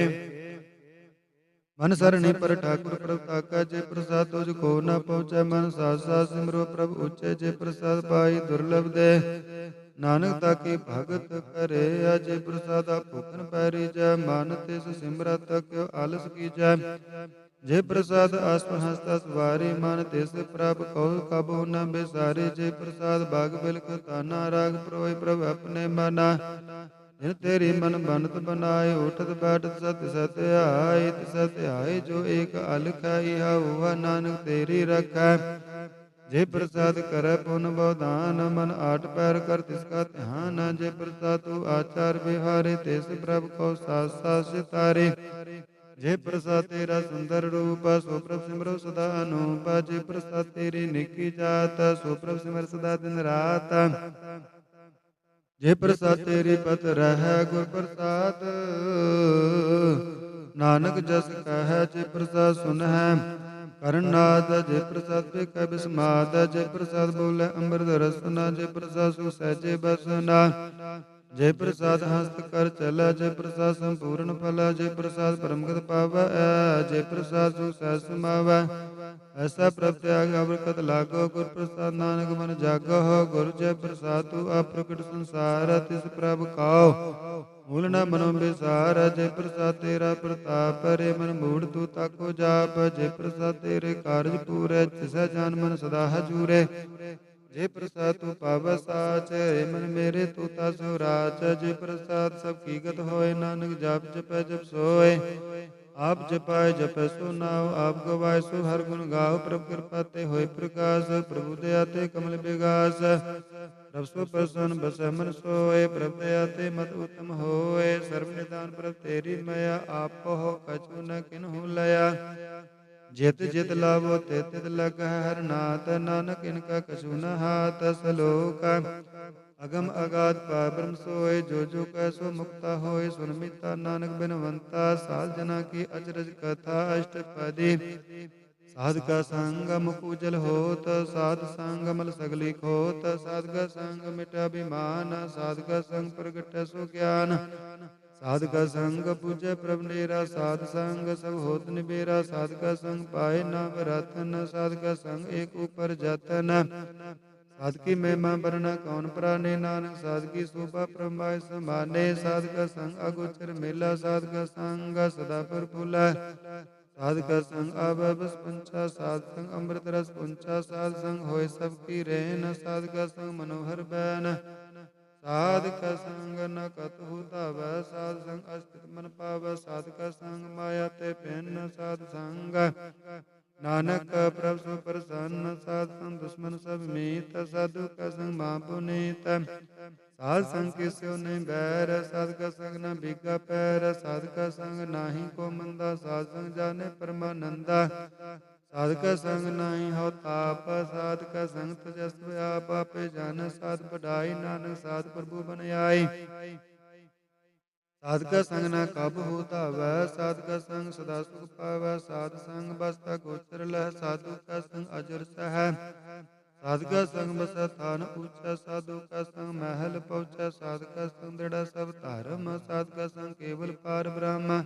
मन सरणी पर ठाकुर प्रभ ताका, जे प्रसाद तुझ को न पहुँचै, मन साथ साथ सिमरो प्रभ उच्चे, जे प्रसाद पाई दुर्लभ दे, नानक ताके भगत करे, जे प्रसाद भूखन पैरी जय, मन तिस सिमरत क्यों आलस की जय, जे प्रसाद आसन हस्ता सवारी, मन तिस प्रभ कहो कबहु न बिसारी, जे प्रसाद बाग बिलख ताना, राग प्रोय प्रभ अपने मना, जिन तेरी मन बनत बनाए, उठत बैठत सत्य सत्य आय, सत्य आय जो एक अलख है, हुआ नानक तेरी रखै, जे प्रसाद कर पुन बहुदान, मन आठ पैर कर तिसका ध्यान, जे प्रसाद तू आचार विहारे, तिस प्रभ को सास सास सितारे, जे प्रसाद तेरा सुंदर रूप, सो प्रभ सिमरो सदा अनूप, जे प्रसाद तेरी निकी जात, सो प्रभ सिमर सदा दिन रात, जे प्रसाद तेरी पत रह गुर प्रसाद, नानक जस कह, जे प्रसाद सुन है करनाद, जे प्रसाद पेख बिस्माद, जे प्रसाद बोले अमृत रसना, जे प्रसाद सुख सहजे बसना, जे प्रसाद हस्त कर चला, जे प्रसाद संपूर्ण फला, जे प्रसाद परमगत पावै, जे प्रसाद सुख सहज समावै, ऐसा प्रभ त्याग अवरकत लागो, गुर प्रसाद नानक मन जागो, गुरु जय प्रसाद तू अप्रकट संसार, तिस प्रभ काओ मूल न मनो बिसार, जे प्रसाद तेरा प्रताप, रे मन मूढ़ तू ताको जाप, जे प्रसाद तेरे कारज पूरे, तिसै जान मन सदा हजूरे, जे प्रसाद तू पावै साच, रे मन मेरे तू तासु राच, जे प्रसाद सब कीगत होए, नानक जाप जपै जप सोए, आप जपाए जपै सो नाव, आप गवाए सो हर गुण गाओ, प्रभु कृपा ते होए प्रकाश, प्रभु दया ते कमल विगास, प्रभ सो प्रसन्न बसै मन सोए, प्रभ दया ते मत उत्तम होए, सर्व निदान प्रभ तेरी मया, आप हो कछु न किन्हु लया, जित जित लाभो तित तित लग हर नाथ, नानक इनका कछु न हाथ, सलोक ਅਗਮ ਅਗਾਧ ਪਾਰ ਬ੍ਰਹਮ ਸੋਏ, ਜੋ ਜੋ ਕੈ ਸੋ ਮੁਕਤਾ ਹੋਏ। ਸੁਨ ਮੀਤਾ ਨਾਨਕ ਬਿਨਵੰਤਾ, ਸਾਧ ਜਨਾ ਕੀ ਅਚਰਜ ਕਥਾ। ਅਸ਼ਟਪਦੀ ਸਾਧ ਕਾ ਸੰਗ ਮੁਖ ਉਜਲ ਹੋਤ, ਸਾਧ ਸੰਗ ਮਲ ਸਗਲੀ ਖੋਤ। ਸਾਧ ਕਾ ਸੰਗ ਮਿਟਾ ਬਿਮਾਨ, ਸਾਧ ਕਾ ਸੰਗ ਪ੍ਰਗਟੈ ਸੋ ਗਿਆਨ। ਸਾਧ ਕਾ ਸੰਗ ਪੂਜੈ ਪ੍ਰਭ ਨੇਰਾ, ਸਾਧ ਸੰਗ ਸਭ ਹੋਤ ਨਿਬੇਰਾ। ਸਾਧ ਕਾ ਸੰਗ ਪਾਏ ਨਾਮ ਰਤਨ, ਸਾਧ ਕਾ ਸੰਗ ਏਕ ਉਪਰ ਜਤਨ। ਸਾਧ ਕੀ ਮਹਿਮਾ ਬਰਨਾ ਕੌਣ ਪ੍ਰਾਨੇ, ਨਾਨਕ ਸਾਧ ਕੀ ਸੋਭਾ ਪ੍ਰਮਾਇ ਸਮਾਨੇ। ਸਾਧ ਕਾ ਸੰਗ ਅਗੋਚਰ ਮੇਲਾ, ਸਾਧ ਕਾ ਸੰਗ ਸਦਾ ਪ੍ਰਫੁੱਲੈ। ਸਾਧ ਕਾ ਸੰਗ ਆਵੈ ਬਸ ਪੰਚਾ, ਸਾਧ ਸੰਗ ਅੰਮ੍ਰਿਤ ਰਸ ਪੁੰਚਾ। ਸਾਧ ਸੰਗ ਹੋਏ ਸਭ ਕੀ ਰਹਿਨ, ਸਾਧ ਕਾ ਸੰਗ ਮਨੋਹਰ ਬੈਨ। ਸਾਧ ਕਾ ਸੰਗ ਨ ਕਤਹੁ ਧਾਵੈ, ਸਾਧ ਸੰਗ ਅਸਥਿਤ ਮਨ ਪਾਵੈ। ਸਾਧ ਕਾ ਸੰਗ ਮਾਇਆ ਤੇ ਭਿੰਨ, ਸਾਧ ਸੰਗ ਨਾਨਕ ਪ੍ਰਭ ਸੋ ਪ੍ਰਸੰਨ। ਸਾਧ ਸੰਗ ਦੁਸ਼ਮਨ ਸਭ ਮੀਤ, ਸਾਧੂ ਕਾ ਸੰਗ ਮਹਾ ਪੁਨੀਤ। ਸਾਧ ਸੰਗ ਕੇ ਸਿਉ ਨਹੀਂ ਬੈਰ, ਸਾਧ ਕਾ ਸੰਗ ਨ ਬੀਗਾ ਪੈਰ। ਸਾਧ ਕਾ ਸੰਗ ਨਾਹੀ ਕੋ ਮੰਦਾ, ਸਾਧ ਸੰਗ ਜਾਣੇ ਪਰਮਾਨੰਦਾ। ਸਾਧ ਕਾ ਸੰਗ ਨਾਹੀ ਹਉ ਤਾਪ, ਸਾਧ ਕਾ ਸੰਗ ਤਜਸ ਵਿਆਪ। ਆਪੇ ਜਾਣੈ ਸਾਧ ਵਡਾਈ, ਨਾਨਕ ਸਾਧ ਪ੍ਰਭੂ ਬਨ ਆਈ। ਸਾਧ ਕਾ ਸੰਗ ਨ ਕਬਹੂ ਧਾਵੈ, ਸਾਧ ਕਾ ਸੰਗ ਸਦਾ ਸੁਖ ਪਾਵੈ। ਸਾਧ ਸੰਗ ਬਸਤਾ ਗੋਚਰ ਲਹੈ, ਸਾਧੂ ਕਾ ਸੰਗ ਅਜਰ ਸਹੈ। ਸਾਧ ਕਾ ਸੰਗ ਬਸੈ ਥਾਨ ਊਚਾ, ਸਾਧੂ ਕਾ ਸੰਗ ਮਹਿਲ ਪਹੁੰਚੈ। ਸਾਧ ਕਾ ਸੰਗ ਦ੍ਰਿੜ੍ਹ ਸਭ ਧਰਮ, ਸਾਧ ਕਾ ਸੰਗ ਕੇਵਲ ਪਾਰ ਬ੍ਰਹਮ।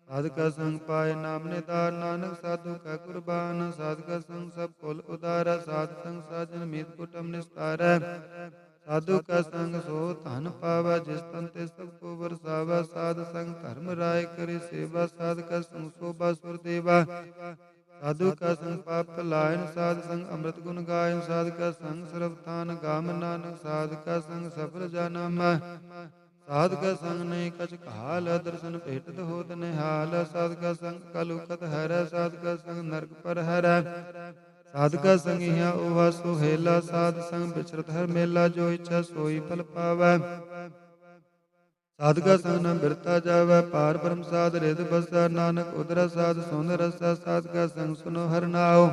ਸਾਧ ਕਾ ਸੰਗ ਪਾਏ ਨਾਮ ਨਿਧਾਨ, ਨਾਨਕ ਸਾਧੂ ਕਾ ਕੁਰਬਾਨ। ਸਾਧ ਕਾ ਸੰਗ ਸਭ ਕੁਲ ਉਦਾਰੈ, ਸਾਧ ਸੰਗ ਸਾਜਨ ਮੀਤ ਕੁਟੁੰਬ ਨਿਸਤਾਰੈ। ਸਾਧੂ ਕਾ ਸੰਗ ਸੋ ਧਨ ਪਾਵੈ, ਜਿਸ ਤਨ ਤੇ ਸਭ ਕੋ ਵਰਸਾਵੈ। ਸਾਧ ਸੰਗ ਧਰਮ ਰਾਏ ਕਰੀ ਸੇਵਾ, ਸਾਧ ਕਾ ਸੰਗ ਸੋਭਾ ਸੁਰ ਦੇਵਾ। ਸਾਧੂ ਕਾ ਸੰਗ ਪਾਪ ਲਾਇਨ, ਸਾਧ ਸੰਗ ਅੰਮ੍ਰਿਤ ਗੁਣ ਗਾਇਨ। ਸਾਧ ਕਾ ਸੰਗ ਸਰਬ ਥਾਨ ਗਾਮ, ਨਾਨਕ ਸਾਧ ਕਾ ਸੰਗ ਸਫਲ ਜਨਮ। ਸਾਧ ਕਾ ਸੰਗ ਨਹੀਂ ਕਛ ਕਾਲ, ਦਰਸ਼ਨ ਭੇਟਤ ਹੋਤ ਨਿਹਾਲ। ਸਾਧ ਕਾ ਸੰਗ ਕਲੁਖਤ ਹਰੈ, ਸਾਧ ਕਾ ਸੰਗ ਨਰਕ ਪਰ ਹਰੈ। ਸਾਧ ਕਾ ਸੰਗ ਇਹਾ ਓਹਾ ਸੁਹੇਲਾ, ਸਾਧ ਸੰਗ ਬਿਚਰਤ ਹਰ ਮੇਲਾ। ਜੋ ਇੱਛਾ ਸੋਈ ਫਲ ਪਾਵੈ, ਸਾਧ ਕਾ ਸੰਗ ਨ ਬਿਰਤਾ ਜਾਵੈ। ਪਾਰ ਬ੍ਰਹਮ ਸਾਧ ਰਿਦ ਬਸੈ, ਨਾਨਕ ਉਦਰੈ ਸਾਧ ਸੁਨ ਰਸੈ। ਸਾਧ ਕਾ ਸੰਗ ਸੁਨੋ ਹਰਿ ਨਾਉ,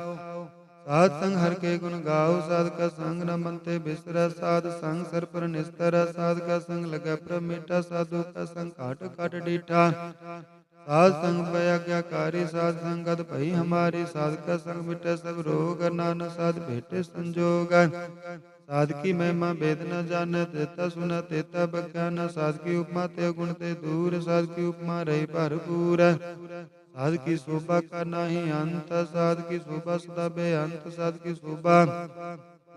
ਸਾਧ ਸੰਗ ਹਰਿ ਕੇ ਗੁਣ ਗਾਓ। ਸਾਧ ਕਾ ਸੰਗ ਨ ਮਨ ਤੇ ਬਿਸਰੈ, ਸਾਧ ਸੰਗ ਸਿਰ ਪਰ ਨਿਸਤਰੈ। ਸਾਧ ਕਾ ਸੰਗ ਲਗੈ ਪ੍ਰਭ ਮੀਠਾ, ਸਾਧੂ ਕਾ ਸੰਗ ਘਾਟ ਘਾਟ ਡੀਠਾ। ਸਾਧ ਸੰਗ ਭਇ ਆਗਿਆਕਾਰੀ, ਸਾਧ ਸੰਗ ਗਦ ਭਈ ਹਮਾਰੀ। ਸਾਧ ਕਾ ਸੰਗ ਮਿਟੈ ਸਭ ਰੋਗ, ਨਾਨਕ ਸਾਧ ਭੇਟੇ ਸੰਜੋਗ। ਸਾਧ ਕੀ ਮਹਿਮਾ ਭੇਦ ਨ ਜਾਣੈ, ਤੇਤਾ ਸੁਨੈ ਤੇਤਾ ਬਖਾਨੈ। ਸਾਧ ਕੀ ਉਪਮਾ ਤੇ ਗੁਣ ਤੇ ਦੂਰ, ਸਾਧ ਕੀ ਉਪਮਾ ਰਹੀ ਭਰਪੂਰ। ਸਾਧ ਕੀ ਸ਼ੋਭਾ ਕਾ ਨਾਹੀ ਅੰਤ, ਸਾਧ ਕੀ ਸ਼ੋਭਾ ਸਦਾ ਬੇਅੰਤ। ਸਾਧ ਕੀ ਸ਼ੋਭਾ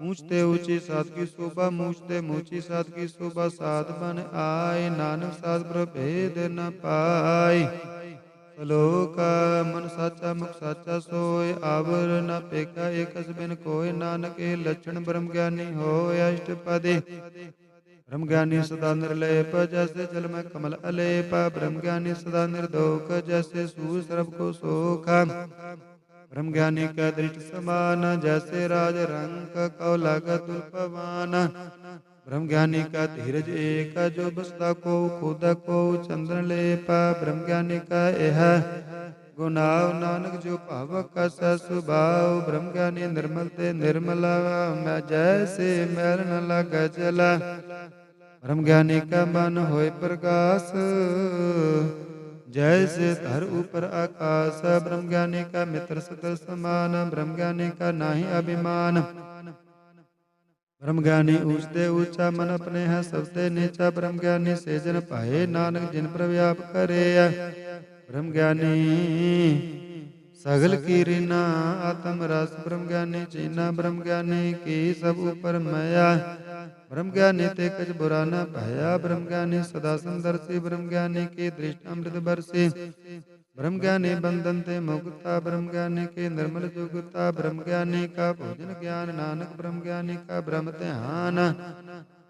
ਊਚ ਤੇ ਊਚੀ, ਸਾਧ ਕੀ ਸ਼ੋਭਾ ਮੂਚ ਤੇ ਮੂਚੀ। ਸਾਧ ਕੀ ਸ਼ੋਭਾ ਸਾਧ ਬਨ ਆਏ, ਨਾਨਕ ਸਾਧ ਪ੍ਰਭੇਦ ਨ ਪਾਈ। ਸ਼ਲੋਕ ਮਨ ਸਾਚਾ ਮੁਖ ਸਾਚਾ ਸੋਇ, ਆਵਰ ਨ ਪੇਖਾ ਏਕਸ ਬਿਨ ਕੋਇ। ਨਾਨਕ ਇਹ ਲੱਛਣ ਬ੍ਰਹਮ ਗਿਆਨੀ ਹੋਇ। ਅਸ਼ਟਪਦੀ ਬ੍ਰਹਮ ਗਿਆਨੀ ਸਦਾ ਨਿਰਲੇਪ, ਜੈਸੇ ਜਲ ਮੈਂ ਕਮਲ ਅਲੇਪ। ਬ੍ਰਹਮ ਗਿਆਨੀ ਸਦਾ ਨਿਰਦੋਖ, ਜੈਸੇ ਸੂਰ ਸਰਬ ਕੋ ਸੋਖ। ਬ੍ਰਹਮ ਗਿਆਨੀ ਕੈ ਦ੍ਰਿਸ਼ਟ ਸਮਾਨ, ਜੈਸੇ ਰਾਜ ਰੰਕ ਕਉ ਲਾਗਤ ਦੁਰ ਪਵਾਨ। ਬ੍ਰਹਮ ਗਿਆਨੀ ਕਾ ਧੀਰਜ ਏਕ, ਜੋ ਬਸਦਾ ਕੋ ਖੁਦ ਕੋ ਚੰਦਨ ਲੇਪ। ਬ੍ਰਹਮ ਗਿਆਨੀ ਕਾ ਇਹ ਗੁਨਾਉ, ਨਾਨਕ ਜੋ ਭਾਵ ਕਸ ਸੁਭਾਉ। ਬ੍ਰਹਮ ਗਿਆਨੀ ਨਿਰਮਲ ਤੇ ਨਿਰਮਲ, ਮੈਂ ਜੈਸੇ ਮੈਲ ਨ ਲਾਗੈ ਜਲ। ਬ੍ਰਹਮ ਗਿਆਨੀ ਕਾ ਮਨ ਹੋਇ ਪ੍ਰਗਾਸ, ਜੈਸੇ ਧਰ ਉਪਰ ਆਕਾਸ। ਬ੍ਰਹਮ ਗਿਆਨੀ ਕਾ ਮਿੱਤਰ ਸਤਰ ਸਮਾਨ, ਬ੍ਰਹਮ ਗਿਆਨੀ ਕਾ ਨਾਹੀ ਅਭਿਮਾਨ। ਬ੍ਰਹਮ ਗਿਆਨੀ ਊਚ ਤੇ ਊਚਾ, ਮਨ ਆਪਣੇ ਹੈ ਸਭ ਤੇ ਨੀਚਾ। ਬ੍ਰਹਮ ਗਿਆਨੀ ਸੇ ਜਨ ਪਾਏ, ਨਾਨਕ ਜਿਨ ਪਰ ਵਿਆਪ ਕਰੇ। ਬ੍ਰਹਮ ਗਿਆਨੀ ਸਗਲ ਕੀ ਰੀਨਾ, ਆਤਮ ਰਸ ਬ੍ਰਹਮ ਗਿਆਨੀ ਚੀਨਾ। ਬ੍ਰਹਮ ਗਿਆਨੀ ਕੀ ਸਭ ਉਪਰ ਮਇਆ, ਬ੍ਰਹਮ ਗਿਆਨੀ ਤੇ ਕਛ ਬੁਰਾ ਨ ਭਇਆ। ਬ੍ਰਹਮ ਗਿਆਨੀ ਸਦਾ ਸੰਦਰਸੀ, ਬ੍ਰਹਮ ਗਿਆਨੀ ਕੀ ਦ੍ਰਿਸ਼ਟ ਅੰਮ੍ਰਿਤ ਬਰਸੀ। ਬ੍ਰਹਮ ਗਿਆਨੀ ਬੰਧਨ ਤੇ ਮੁਕਤਾ, ਬ੍ਰਹਮ ਗਿਆਨੀ ਕੀ ਨਿਰਮਲ ਜੁਗਤਾ। ਬ੍ਰਹਮ ਗਿਆਨੀ ਕਾ ਭੋਜਨ ਗਿਆਨ, ਨਾਨਕ ਬ੍ਰਹਮ ਗਿਆਨੀ ਕਾ ਬ੍ਰਹਮ ਧਿਆਨ।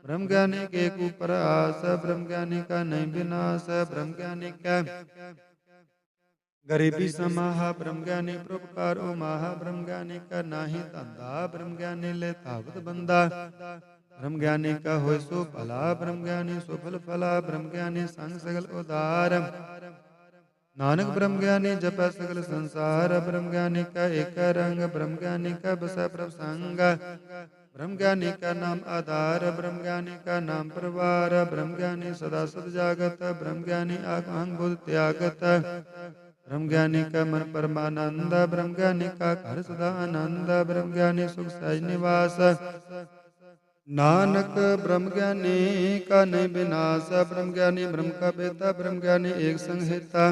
ਬ੍ਰਹਮ ਗਿਆਨੀ ਕੇ ਏਕ ਉਪਰ ਆਸ, ਬ੍ਰਹਮ ਗਿਆਨੀ ਕਾ ਨਹੀਂ ਵਿਨਾਸ਼। ਬ੍ਰਹਮ ਗਿਆਨੀ ਕੈ ਗਰੀਬੀ ਸਮਾਹਾ, ਬ੍ਰਹਮ ਗਿਆਨੀ ਪਰਉਪਕਾਰ ਉਮਾਹਾ। ਬ੍ਰਹਮ ਗਿਆਨੀ ਕਾ ਨਾਹੀ ਧੰਦਾ, ਬ੍ਰਹਮ ਗਿਆਨੀ ਲੈ ਧਾਵਤ ਬੰਦਾ। ਬ੍ਰਹਮ ਗਿਆਨੀ ਕਾ ਹੋਇ ਸੋ ਭਲਾ, ਬ੍ਰਹਮ ਗਿਆਨੀ ਸੋ ਫਲ ਫਲਾ। ਬ੍ਰਹਮ ਗਿਆਨੀ ਸੰਗ ਸਗਲ ਉਦਾਰ, ਨਾਨਕ ਬ੍ਰਹਮ ਗਿਆਨੀ ਜਪੈ ਸਗਲ ਸੰਸਾਰ। ਬ੍ਰਹਮ ਗਿਆਨੀ ਕਾ ਏਕੈ ਰੰਗ, ਬ੍ਰਹਮ ਗਿਆਨੀ ਕਾ ਬਸੈ ਪ੍ਰਭ ਸੰਗ। ब्रह्म ज्ञानी का नाम आधार, ब्रह्म ज्ञानी का नाम परिवार, ब्रह्म ज्ञानी सदा सद जागत, ब्रह्म ज्ञानी अहंग बुध त्यागत, ब्रह्म ज्ञानी का मन परमानंद, ब्रह्म ज्ञानी का घर सदा आनंद, ब्रह्म ज्ञानी सुख सहज निवास। नानक ब्रह्म ज्ञानी का नहीं विनाश, ब्रह्म ज्ञानी ब्रह्म का बेता, ब्रह्म ज्ञानी एक संहिता,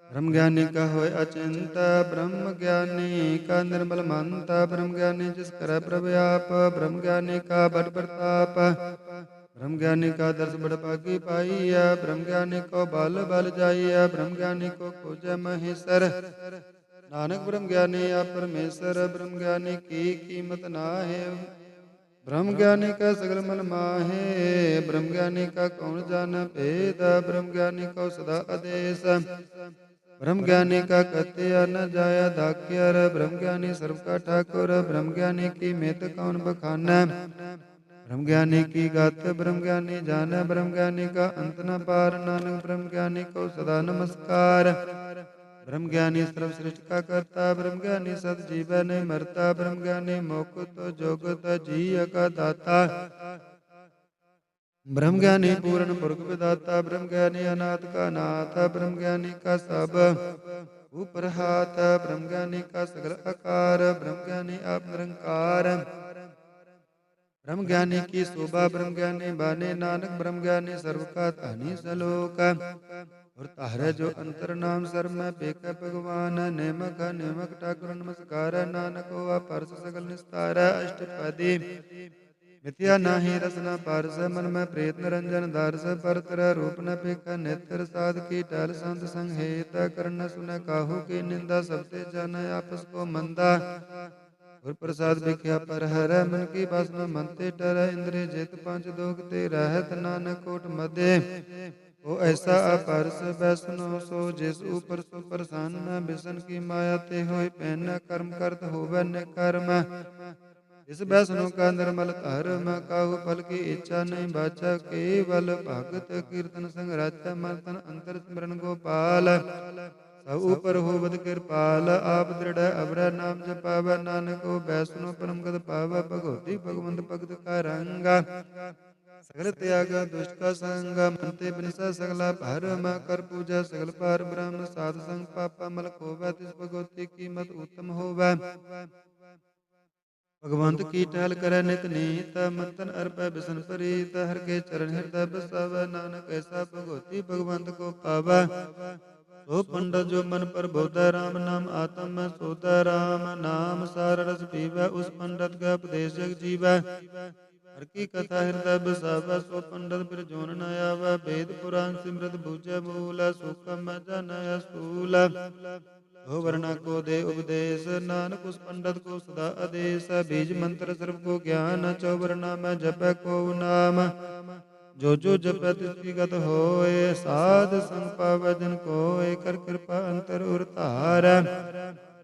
ब्रह्म ज्ञानी का होय अचिंत, ब्रह्म ज्ञानी का निर्मल मंत, ब्रह्म ज्ञानी जिस कर प्रव्याप, ब्रह्म ज्ञानी का बड़ प्रताप, ब्रह्म ज्ञानी का दर्श बड़ भागी पाइया, ब्रह्म ज्ञानी को बाल बल जाइया, ब्रह्म ज्ञानी को खोज महेश्वर। नानक ब्रह्म ज्ञानी आप परमेश्वर, ब्रह्म ज्ञानी की कीमत ना है, ब्रह्म ज्ञानी का सगल मन माहे, ब्रह्म ज्ञानी का कौन जान भेद, ब्रह्म ज्ञानी को सदा आदेश, ब्रह्म ज्ञानी का कत्या न जाया धाक्यर, ब्रह्म ज्ञानी सर्व का ठाकुर, ब्रह्म ज्ञानी की मेत कौन बखाना, ब्रह्म ज्ञानी की गात ब्रह्म ज्ञानी जान, ब्रह्म ज्ञानी का अंत न पार, नानक ब्रह्म ज्ञानी को सदा नमस्कार। ब्रह्म ज्ञानी सर्व सृष्टि का करता, ब्रह्म ज्ञानी सत जीव नहीं मरता, ब्रह्म ज्ञानी मोकुत जोगत जी का दाता, ब्रह्म ज्ञानी पूर्ण पुरख विदाता, ब्रह्म ज्ञानी अनाथ का नाथ, ब्रह्म ज्ञानी का सब ऊपर हाथ, ब्रह्म ज्ञानी का सगल आकार, ब्रह्म ज्ञानी आप निरंकार, ब्रह्म ज्ञानी की शोभा ब्रह्म ज्ञानी बाने, नानक ब्रह्म ज्ञानी सर्व का तानी सलोक, और तारे जो अंतर नाम सर में बेक भगवान, नेमक नेमक ठाकुर नमस्कार, नानक हुआ परस सगल निस्तार, अष्टपदी मिथ्या नाही रसना पारस, मन में प्रेत निरंजन दारस, परतर रूप न पेख नेत्र साध की टल संत संग हेत, कर्ण सुन काहू की निंदा, सबते जन आपस को मंदा, और प्रसाद बिख्या पर हर, मन की वासना मनते टर, इंद्रिय जेत पांच दोगते रहत, नानक कोट मध्य ओ ऐसा अपरस वैष्णो सो, जिस ऊपर सो प्रसन्न, बिसन की माया ते होय पहन, कर्म करत होवे न कर्म, इस वैष्णो का निर्मल धर्म, काहू फल की इच्छा नहीं बाचा, केवल भगत कीर्तन संग राचा, मन तन अंतर स्मरण गोपाल, सब ऊपर होवत कृपाल, आप दृढ़ अवर नाम जपाव, नानक हो वैष्णो परम गत पाव, भगवती भगवंत भगत का रंगा, सगल त्याग दुष्ट का संग, मनते बिनसा सगला भरम, कर पूजा सगल पार ब्रह्म, साध संग पापा मल खोवा, तिस भगवती की मत उत्तम होवा, भगवंत की टहल करे नित नीत, मंतन अर्प बिसन प्रीत, हर के चरण हृदय बसाव, नानक ऐसा भगवती भगवंत को पावा, सो पंडित जो मन पर बोधा, राम नाम आत्म सोता, राम नाम सार रस पीवा, उस पंडित का उपदेशक जीवा, हर की कथा हृदय बसावा, सो पंडित फिर जोन न आवा, वेद पुराण सिमरत भुज मूल, सुखम जनय स्थूल, हो वर्णा को दे उपदेश, नानक उस पंडित को सदा आदेश, बीज मंत्र सर्व को ज्ञान, चौवर्णा में जप को नाम, जो जो जप तिसकी गत होए, साध संग पावै जिन कोय, कर कृपा अंतर उर तार,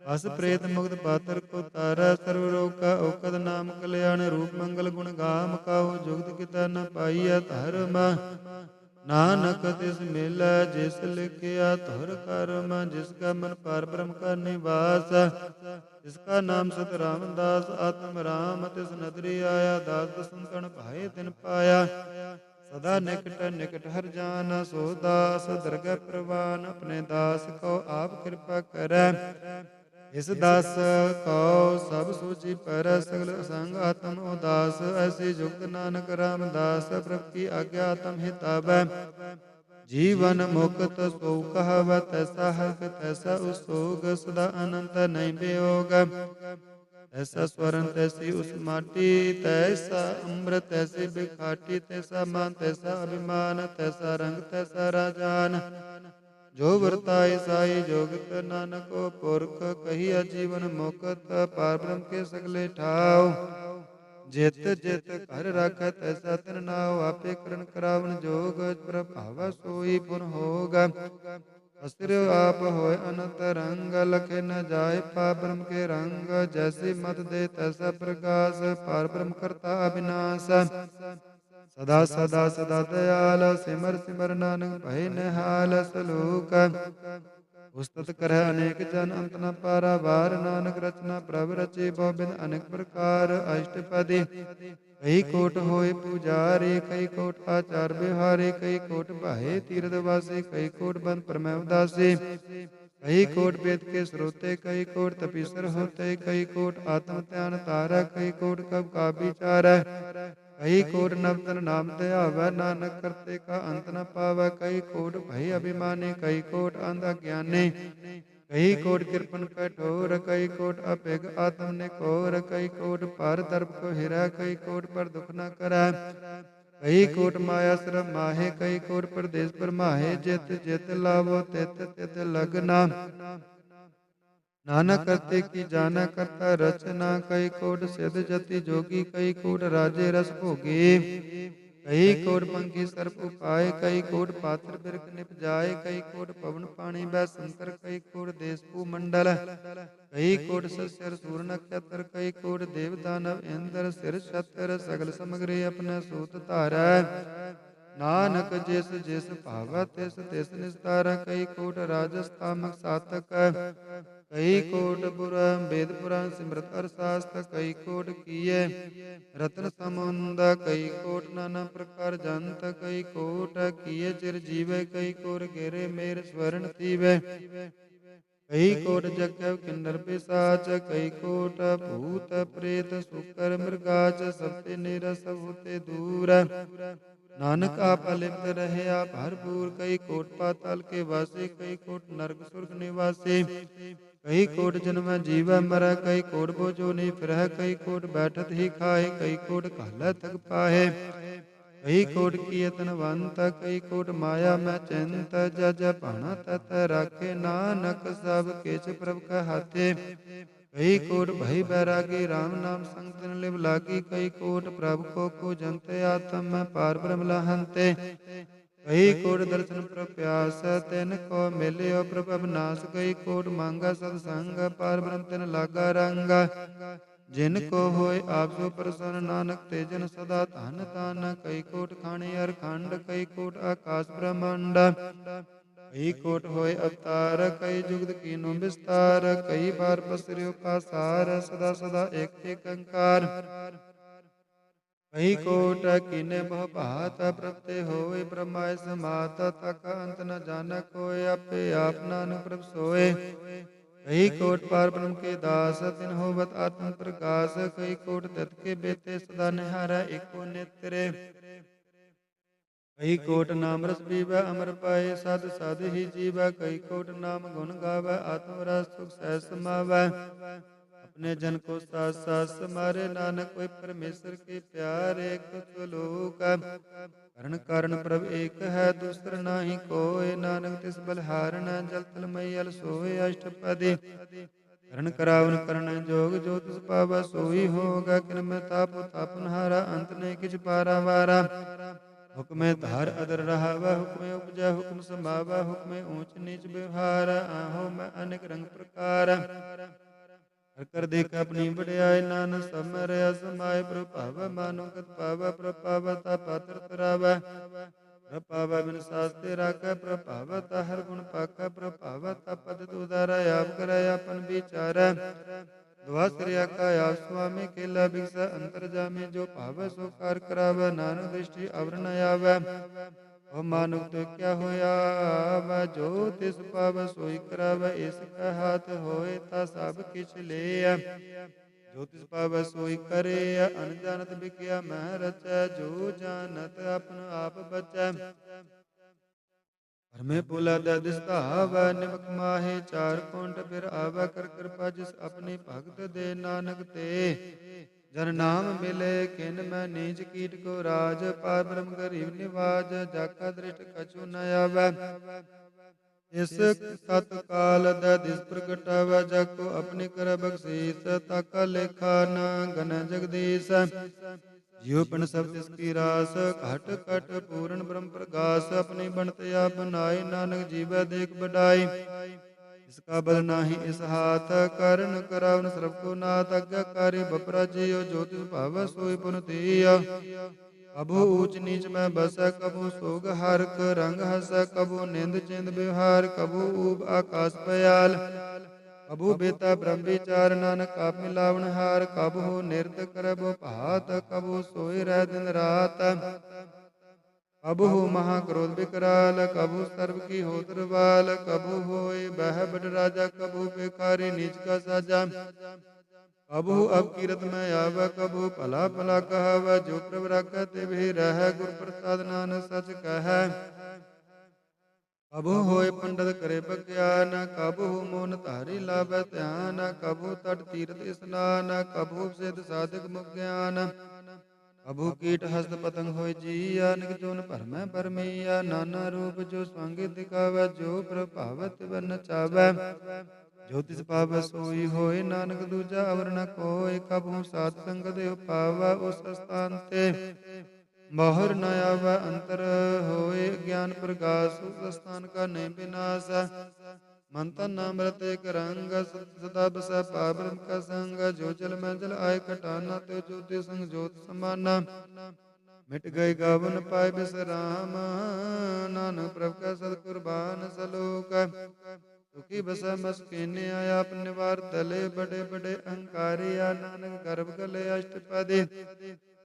अस प्रेत मुक्त पातर को तारा, सर्व रोग का औकद नाम कल्याण, रूप मंगल गुण गाम, काहू जुगत किता न पाइया धर्म, नानक तिस मिला जिस लिखिया धुर कर्म, जिसका मन पार ब्रह्म का निवास, जिसका नाम सत रामदास, आत्म राम तिस नदरी आया, दास संतन भाई तिन पाया, सदा निकट निकट हर जान, सो दास दरगह प्रवान, अपने दास को आप कृपा करे, इस दास को सब सूची पर, सगल संग आत्म उदास, ऐसी जुगत नानक रामदास, प्रभु की आज्ञा आत्म हितावै, जीवन मुक्त सो कहव, तैसा हर्ष तैसा उसोग, सदा अनंत नहीं वियोग, ऐसा स्वरण तैसी उस माटी, तैसा अमृत तैसी बिखाटी, तैसा मान तैसा अभिमान, तैसा रंग तैसा राजान, जो वर्ताय साई जोगत, नानको पुरख कहिया जीवन मुक्त, पार ब्रह्म के सगले ठाव, जित जित घर राखत ऐसा तिन नाव, आपे करण करावन जोग, प्रभाव सोई पुन होगा, अस्त्र आप होय अनंत रंग, लखे न जाय पा ब्रह्म के रंग, जैसी मत दे तैसा प्रकाश, पार ब्रह्म करता अविनाश, सदा सदा सदा दयाल, सिमर सिमर नानक भय निहाल, सलोक ਉਸਤਤ ਕਰਹਿ ਅਨੇਕ ਜਨ ਅੰਤ ਨ ਪਾਰਾਵਾਰ। ਨਾਨਕ ਰਚਨਾ ਪ੍ਰਭ ਰਚੇ ਬਹੁ ਬਿਧ ਅਨੇਕ ਪ੍ਰਕਾਰ। ਅਸ਼ਟਪਦੀ ਕਈ ਕੋਟ ਹੋਏ ਪੂਜਾਰੇ, ਕਈ ਕੋਟ ਆਚਾਰ ਵਿਹਾਰੇ, ਕਈ ਕੋਟ ਭਾਏ ਤੀਰਥ ਵਾਸੇ, ਕਈ ਕੋਟ ਬੰਦ ਪਰਮੈ ਉਦਾਸੇ, कई कोट वेद के स्रोते, कई कोट तपीसर होते, कई कोट आत्म ध्यान तारा, कई कोट कब का विचार, कई कोट नवतन नाम ध्यावै। नानक करते का अंत न पावै। कई कोट भय अभिमानी, कई कोट अंध अज्ञानी, कई कोट कृपन कठोर, कई कोट अपेग आत्म निकोर, कई कोट पर दर्प को हिरा, कई कोट पर दुख न करै, कई कोट माया श्रम माहे, कई कोट प्रदेश पर माहे, जित जित लावो तित तित लगना। नानक करते की जाना करता रचना, कई कोट सिद्ध जति जोगी, कई कोट राजे रस भोगे, कई कोट पंखी सर्प उपाय, कई कोट पात्र बिरक निपजाए, कई कोट पवन पानी बै संकर, कई कोट देश भूमंडल, कई कोट सस्यर सूर नक्षत्र, कई कोट देव दानव इंद्र, सिर छत्र सगल समग्री अपने सूत धारै। नानक जिस जिस भावै तिस तिस निस्तार, कई कोट राजस्थामक सातक, कई कोट पुरा वेद पुराण सिमरत अरशास्त्र, कई कोट किए रतन समुंद, कई कोट नाना प्रकार जंत, कई कोट किए चिर जीवे, कई कोट घेरे मेर स्वर्ण थीवे, कई कोट जगव किन्नर पिशाच, कई कोट भूत प्रेत सुकर मृगाच, सबते निरस सब होते दूर। नानक आप अलिप्त रहे आप भरपूर, कई कोट पाताल के वासी, कई कोट नरक सुर्ग निवासी, कई कोट जन्म जीव मर, कई कोट बोझो नहीं फिरह, कई कोट बैठत ही खाए, कई कोट कहला थक पाहे, कई कोट की तनवंत, कई कोट माया मैं चिंत, जज भाना तत राखे। नानक सब किछ प्रभ का हाथे, कई कोट भई बैरागी, राम नाम संग तिन लिव लागी, कई कोट प्रभु को जनते आत्म पार ब्रह्म लहंते, कई कोट दर्शन प्रप्यास तिन को मिलियो प्रभ अविनाश, कई कोट मांगा सत्संग पार ब्रह्म तिन लागा रंगा, जिनको होए आप सो प्रसन्न। नानक ते जन सदा धन धन, कई कोट खाने हर खंड, कई कोट आकाश ब्रह्मांड, कई कोट होए अवतार, कई जुगत कीनो विस्तार, कई बार पसरियो का सार, सदा सदा एक एक अंकार, कई कोट कीने बहु भात, प्रभते होए ब्रह्माय समात, तक अंत न जाना कोय, आपे आप नानक प्रभ सोए, कई कोट पार ब्रह्म के दास, तिन होवत आत्म प्रकाश, कई कोट तत् के बेते सदा निहारा एको नेत्रे, कई कोट नाम रस पीवै अमर पाए, साध साध ही जीवै, कई कोट नाम गुण गावै, आत्म रस सुख सहज समावै, अपने जन को सास सास मारे, नानक कोई परमेश्वर के प्यारे, कुछ लोक करण कारण प्रभ एक है, दूसर नाही कोय, नानक तिस बलहारण, जल थल मैयल सोए। अष्टपदी करण करावन करण जोग, जो तिस पावा सोई होगा, किन में ताप तापनहारा, अंत नहीं किछ पारावारा, हुक्मे धार अदर रहावा, हुक्मे उपजा हुक्म समावा, हुक्मे ऊंच नीच व्यवहार, आहो मैं अनेक रंग प्रकार, हर कर देख अपनी बड़ाई, नानक समर असमाय, प्रभाव मानो गत पावा, प्रभावता पात्र तरावा, प्रभावा बिन शास्त्र राखा, प्रभावता हर गुण पाका, प्रभावता पद उदारा, आप कराय अपन विचारा, द्वाश्रया का आप स्वामी केला भिक्षा अंतर जामे, जो पाव सो कार करावा, नानक दृष्टि अवर न आवे, ओ मानुक तो क्या होया वह, जो तिस पाव सोई करावे, इसका हाथ होए ता सब किछ ले, जो तिस पाव सोई करे, अनजानत बिकिया मह रचै, जो जानत अपन आप बचै, हर में पुला दिसता आवा, निमक माहे चार कोंट फिर आवा, कर कृपा जिस अपनी भगत दे, नानक ते जन नाम मिले किन मैं नीच कीट को राज, पार ब्रह्म गरीब निवाज, जाका दृष्ट कछु न आवे, इस तत्काल दिस प्रगटावा, जाको अपने कर बख्शीस, ताका लेखा न गन जगदीश, जियो पिंड सब तिसकी रास, घट घट पूर्ण ब्रह्म प्रकाश, अपनी बनत आप बनाई, नानक जीवै देख बड़ाई, इसका बल नाही इस हाथ, करण करावन सर्व को नाथ, आज्ञाकारी बपरा जियो, जो तिस भावै सोई पुन तिया, कभू ऊंच नीच में बस, कभू सोग हारक रंग हस, कभू निंद चिंद व्यवहार, कभू ऊब आकाश पयाल, कभू बेता ब्रह्म विचार, नानक आप मिलावन हार, कभू निरत करबो पहात, कभू सोई रह दिन रात, कबहु महाक्रोध विकराल, कभू सर्व की होत्र बाल, कभू होए बह बड़ राजा, कभू बेकारी नीच का साजा, कभू अब कीरत में आव, कभू भला भला कहव, जो प्रभ राखै ते भी रह, गुर प्रसाद नानक सच कह, कभू होए पंडित करे बख्यान, कभू मोन धारी लाभै ध्यान, कभू तट तीर्थ स्नान, कभू सिद्ध साधक मुख ज्ञान, कभू कीट हस्त पतंग होय जीया, निक जोन भरमै भरमैया, नाना रूप जो स्वांगी दिखावै, जो प्रभावत बन चावै, जो तिस पावै सोई होय, नानक दूजा अवर न कोय, कभू साध संगत पावै, उस स्थान ते बाहर न आवै, अंतर होए ज्ञान प्रकाश, उस स्थान का नहीं विनाश, मन तन नाम रत एक रंग, सदा बसै पाब्रह्म का संग, जो जल में जल आय कटाना, तो ज्योति संग ज्योत समाना, मिट गए गावन पाए बिसराम, नानक प्रभ का सद कुर्बान सलोक, सुखी बसा मस्किन आया अपने निवार तले, बड़े बड़े अहंकारी या नानक गर्भ गले अष्टपदी,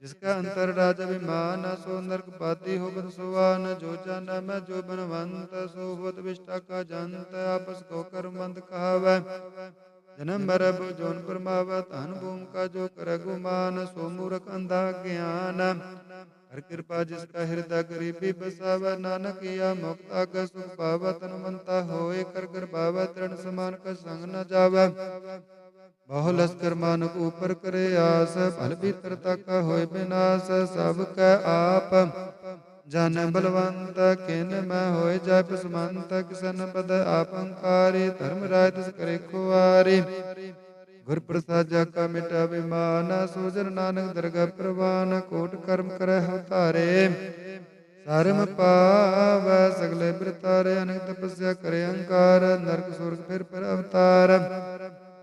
जिसका अंतर राज अभिमान, सो नरक पाती हो बद सुवान, जो जाना मैं जो बनवंत, सो होत विष्टा का जंत, आपस को कर्मंत कहावै, जन्म मरब जोन परमावै, धन भूम का जो कर गुमान, सो मूर्ख अंधा ज्ञान, हर कृपा जिसका हृदय गरीबी बसावै, नानक या मुक्त आग सुख पावै, तनुमंता होए कर पावै, तृण समान का संग न जावै, बहु लश्कर मानुक ऊपर करे आस, फल भीतर ताका होए विनाश, सब कै आप जान बलवंत, किन मैं होए जाय पसमंत, किसन बद आप अंकारी, धर्म राय तिस करे खुआरी, गुर प्रसाद जाका मिटा विमान, सोजन नानक दरगह प्रवान, कोट कर्म करੈ अवतारे, सारम पावै सगले बिरतारे, अनेक तपस्या करे अहंकार, नरक सुरग फिर पर अवतार,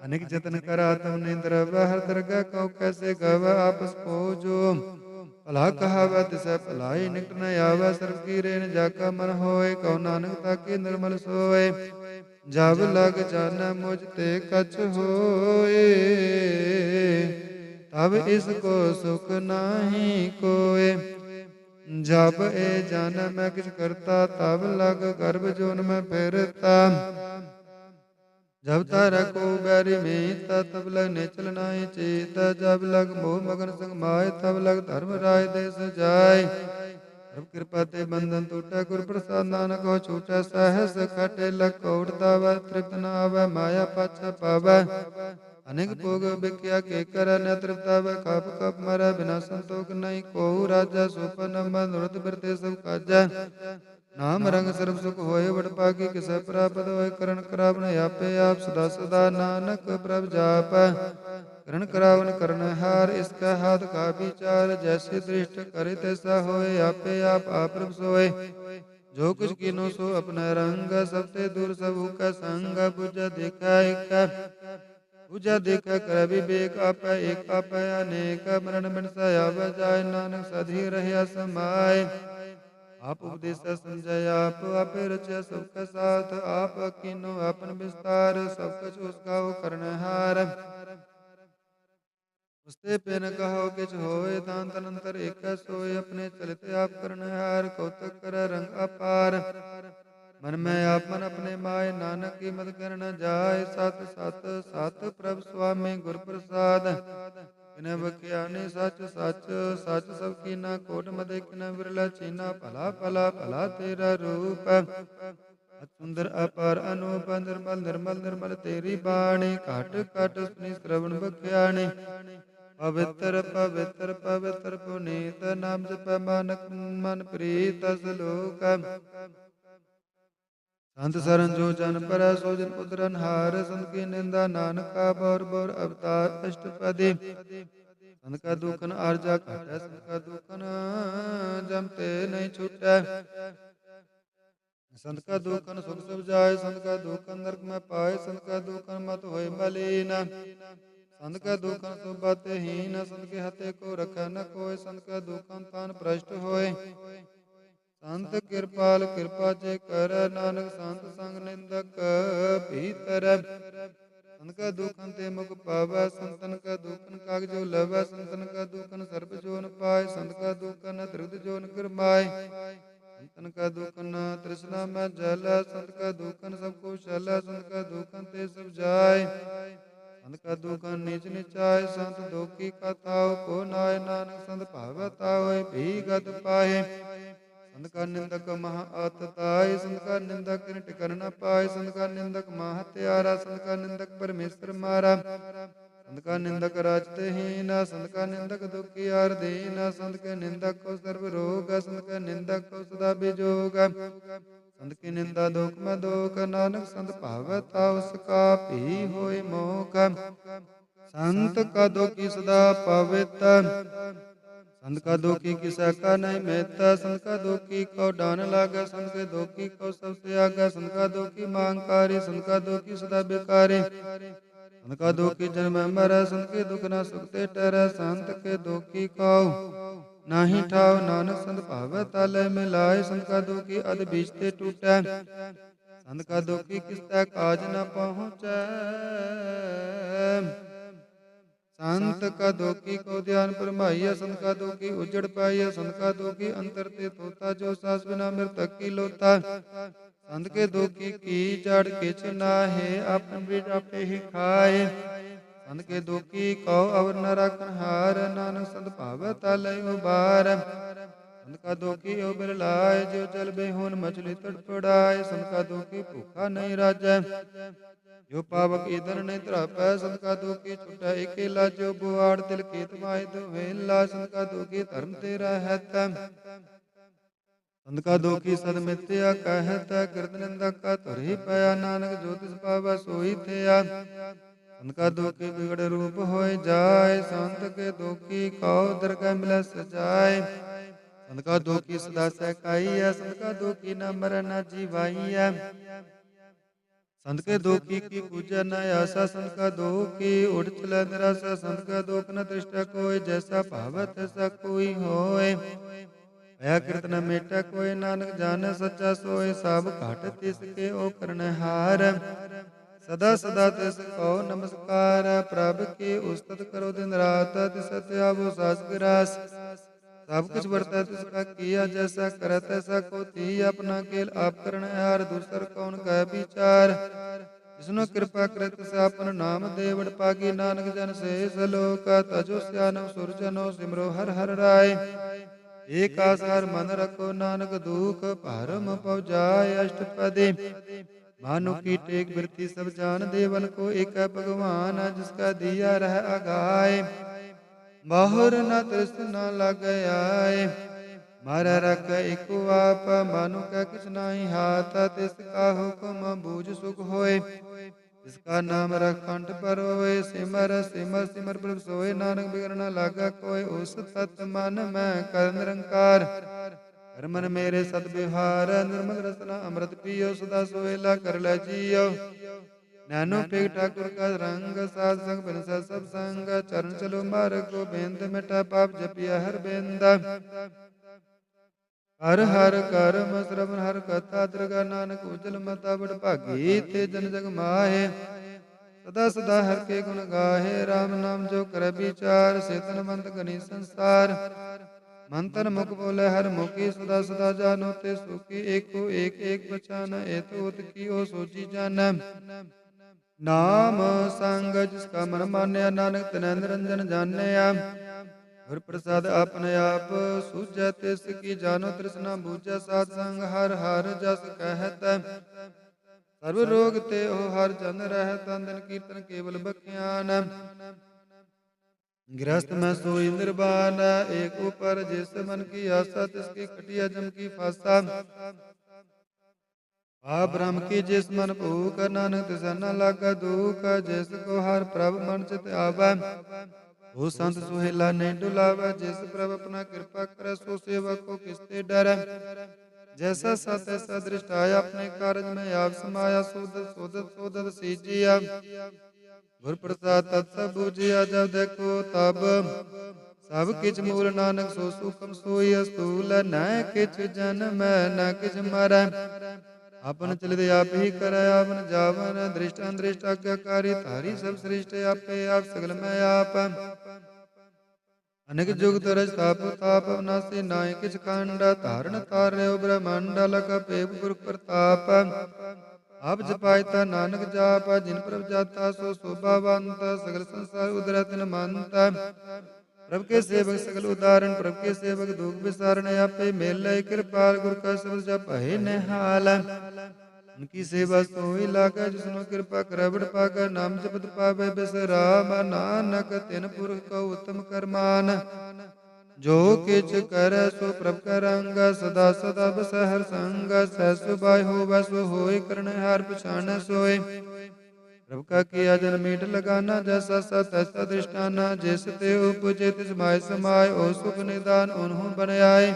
अनेक जतन कर आत्म निंद्र, हर दरगह कौ कैसे गव, आपस पोजो भला कहावै तिसै भलाई, निकट न आवै, सर्व की रेन जाका मन होए, कौ नानक ताके निर्मल सोए, जब लग जान मुझ ते कछ होए, तब इसको सुख नाही कोय, जब ए जान मैं किछ करता, तब लग गर्भ जोन में फिरता, जब तारा को बैरी मीता, तब लग निचल नाही चीता, जब लग मोह मगन संग माय, तब लग धर्म राय देश जाय, प्रभ कृपा ते बंधन टूटा, गुर प्रसाद नानक हो छूटा, सहस खटे लख कोट दावै, तृप्त न आवै माया पाछा पावै, अनेक भोग बिख्या के कर न तृप्तावै, कप कप मरै बिना संतोख नहीं, कोहु राजा सुपन मनोरथ बिरते सब काजा, नाम रंग सर्व सुख होए बड़ पागी, किसे प्राप्त होए करण करावन आपे आप, सदा सदा नानक प्रभ जाप, करण करावन करण हार, इसका हाथ का विचार, जैसे दृष्ट करे तैसा होए, आपे आप प्रभ सोए, जो कुछ कीनो सो अपना रंग, सबसे दूर सब का संग, बुझा देखा एक पूजा देखा कर विवेक, आप एक आप अनेक, मरण बिन सयाव जाय, नानक सधी रहिया समाय, आप उपदेश संजय आप रचय सबका साथ, आप कीनो अपन विस्तार, सब कुछ उसका हो करनहार, उसते पे न कहो किछ होए, दान तनंतर एक सोए, अपने चलते आप करनहार, कौतक कर रंग अपार, मन में आप मन अपने माय, नानक की मत कर न जाय, सत सत सत प्रभ स्वामी गुर प्रसाद, किन बख्याने सच सच, सच सब कीना कोट मदे, किन बिरला चीना, भला भला भला तेरा रूप, सुंदर अपार अनूप, निर्मल निर्मल निर्मल तेरी बाणी, घट घट सुनी श्रवण बख्याने, पवित्र पवित्र पवित्र पुनीत, नाम जप मानक मन प्रीत, सलोक संत सरन जो जन पर, सो जन पुत्रन हार, संत की निंदा नानका बौर बौर अवतार, अष्टपदी, संत का दुखन आर्जा घटै, संत का दुखन जमते नहीं छूटै, संत का दुखन सुख सब जाय, संत का दुखन नरक में पाए, संत का दुखन मत होय मलिन, संत का दुखन सुबत हीन, संत के हते को रखै न कोय, संत का दुखन तान भ्रष्ट होय। संत कृपाल कृपा जे कर, नानक संत संग निंदक भीतर। संत का दुखन ते मुख पावै, संतन का दुखन कागजो लवै, संतन का दुखन सर्प जो न पाय, संत का दुखन दृढ़ जो न गिरमाय। संतन का दुखन तृष्णा में जल, संत का दुखन सब कुशल, संत का दुखन ते सब जाय। संत का दुखन नीच निचाय, संत दुखी का ताव को नाय, नानक संत भावता होय भी गत पाए। संत का निंदक महा अतताय, संत का निंदक टिकन न पाए, संत का निंदक महा त्यारा, संत का निंदक परमेश्वर मारा। संत का निंदक राजते हीन, संत का निंदक दुखी आर दीन, संत के निंदक को सर्व रोग, संत के निंदक को सदा बिजोग। संत की निंदा दुख में दुख, नानक संत भावता उसका भी होय मोख। संत का दुखी सदा पवित्र, संत का दुखी किसा का नहीं मेहता, संत का दुखी को डान लागा, संत के दुखी को सबसे आगा, संत का दुखी मांगकारी, संत का दुखी सदा बेकारी। संत का दुखी जन्म मरै, संत के दुख न सुखते टरै, संत के दुखी को नाही ठाव, नानक संत भावै ताले मिलाय। संत का दुखी अध बीचते टूटै, संत का दुखी किसतै काज न पहुँचै। संत का दुखी को ध्यान फरमाइया, संत का दुखी उजड़ पाइया, संत का दुखी अंतर ते तोता, जो सास बिना मृतक की लोता। संत के दुखी की जड़ किछ नाहे, अपन बीज आपे ही खाए। संत के दुखी को अवर न राखन हार, नानक संत भावै ताले उबार। संत का दुखी ओ बिरलाए, जो जल बेहोन मछली तड़पड़ाए। संत का दुखी भूखा नहीं राजै, जो पावक ईंधन नहीं त्रापै। संत का दुखी छुटा अकेला, जो बुआड़ तिल खेत माय दुहेला। संत का दुखी धर्म तेरा रहता, संत का दुखी सद मिथ्या कहता। कृत निंदा का तुर ही पाया, नानक जो तिस पावै सोई थिया। संत का दुखी बिगड़ रूप होय जाय, संत के दुखी कौ दरगाह मिलै सजाय। संत का दुखी सदा सहकाई है, संत का दुखी न मरै न जीवाई। संत के दुखी की पूजा न आशा, संत का दुखी उठ चला निराशा। संत का दुख न दृष्टा कोय, जैसा भावत ऐसा कोई होय। भया कृत न मेटा कोय, नानक जाने सच्चा सोय। सब घाट तिसके ओ करनहार, सदा सदा तिसको नमस्कार। प्रभ की उस्तत करो दिन रात, तिस त्यागो सास गिरास। सब कुछ वर्ता तिसका किया, जैसा करे तैसा को थी। अपना खेल आप करन हार, दूसर कौन कह विचार। जिसनो कृपा कृत से अपन नाम देवड़ पागी, नानक जन से सलोक। तजो श्यानम सुरजनो सिमरो हर हर राय। एक आसार मन रखो, नानक दुख परम पहुँचाय। अष्टपदी मानो की टेक वृत्ति सब जान, देवन को एक भगवान। जिसका दिया रह अगाय, बाहुर न तृष्णा लग आए। मारा रख एको आप, मानो का किछ नाही हाथ। तिसका हुक्म बूझ सुख होय, जिसका नाम रख कंठ पर होय। सिमर सिमर सिमर प्रभ सोय, नानक बिगड़ न लागा कोय। उस तत् मन में कर निरंकार, हर मन मेरे सत विहार। निर्मल रसना अमृत पियो, सदा सोहेला कर लै जियो। नैनो पेग ठाकुर का रंग, साध संग बिनसा सब संग। चरण चलो मार्ग गोबिंद, मिटा पाप जपिया हर बेंद। हर हर कर्म श्रवण हर कथा, दरगा नानक उजल मता बड़ भागी। ते जन जग माहे, सदा सदा हर के गुण गाहे। राम नाम जो कर विचार, सेतन मंत गनी संसार। मंत्र मुख बोले हर मुखी, सदा सदा जानो ते सुखी। एको एक एक बचान, एतो उत की ओ सोची जान। नाम संग जिसका मन मान्या, नानक तिनै निरंजन जानिया। गुर प्रसाद अपने आप सूझै, तिस की जानो तृष्णा बूझै। साध संग हर हर जस कहत, सर्व रोग ते हो हर जन रहत। दिन कीर्तन केवल बख्यान, गृहस्थ में सोई निर्वाण। एक ऊपर जिस मन की आशा, तिसकी कटिया जम की फासा। आ ब्रह्म की जिस मन भूख, नानक तिस न लागा दुख। जिसको हर प्रभ मन चित आवै, वो संत सुहेला नहीं डुलावै। जिस प्रभ अपना कृपा करे, सो सेवक को किसते डरै। जैसा सत तैसा दृष्ट आया, अपने कारज में आप समाया। सोदत सोदत सोदत सीजिया, गुर प्रसाद तत् सब बूझिया जब देखो तब सब किछ मूल नानक सो सूखम सोई स्थूल न किछ जन्म न किछ मरै आपन चलित आप ही करय आपन जावन दृष्ट अनदृष्ट आज्ञाकारी तारी सब श्रेष्ठ आपे आप सगल मैं आप अनेक जुग तरज ताप ताप अवनासी नाय किछ खंड धारण तार्यो ब्रह्मांड लख पेप गुर प्रताप आप जपायता नानक जाप जिन प्रभ जाता सो शोभावंत सगल संसार उदर तिन मंत प्रभ के सेवक सगल उदाहरण प्रभ के सेवक दुख विसारण आपे मेल कृपाल गुर का शब्द जप है निहाल उनकी सेवा सोई लागा जिसनो कृपा करबड़ पागा नाम जपत पावे बिसराम नानक तिन पुरख को उत्तम करमान जो किच कर सो प्रभ करंग सदा सदा बस हर संग सहस बाय हो बस होय करण हार पछान सोय प्रभ का किया जन मीठ लगाना जैसा सत ऐसा दृष्टाना जिस ते उपजे तिस माय समाय ओ सुख निदान उन्हों बन आए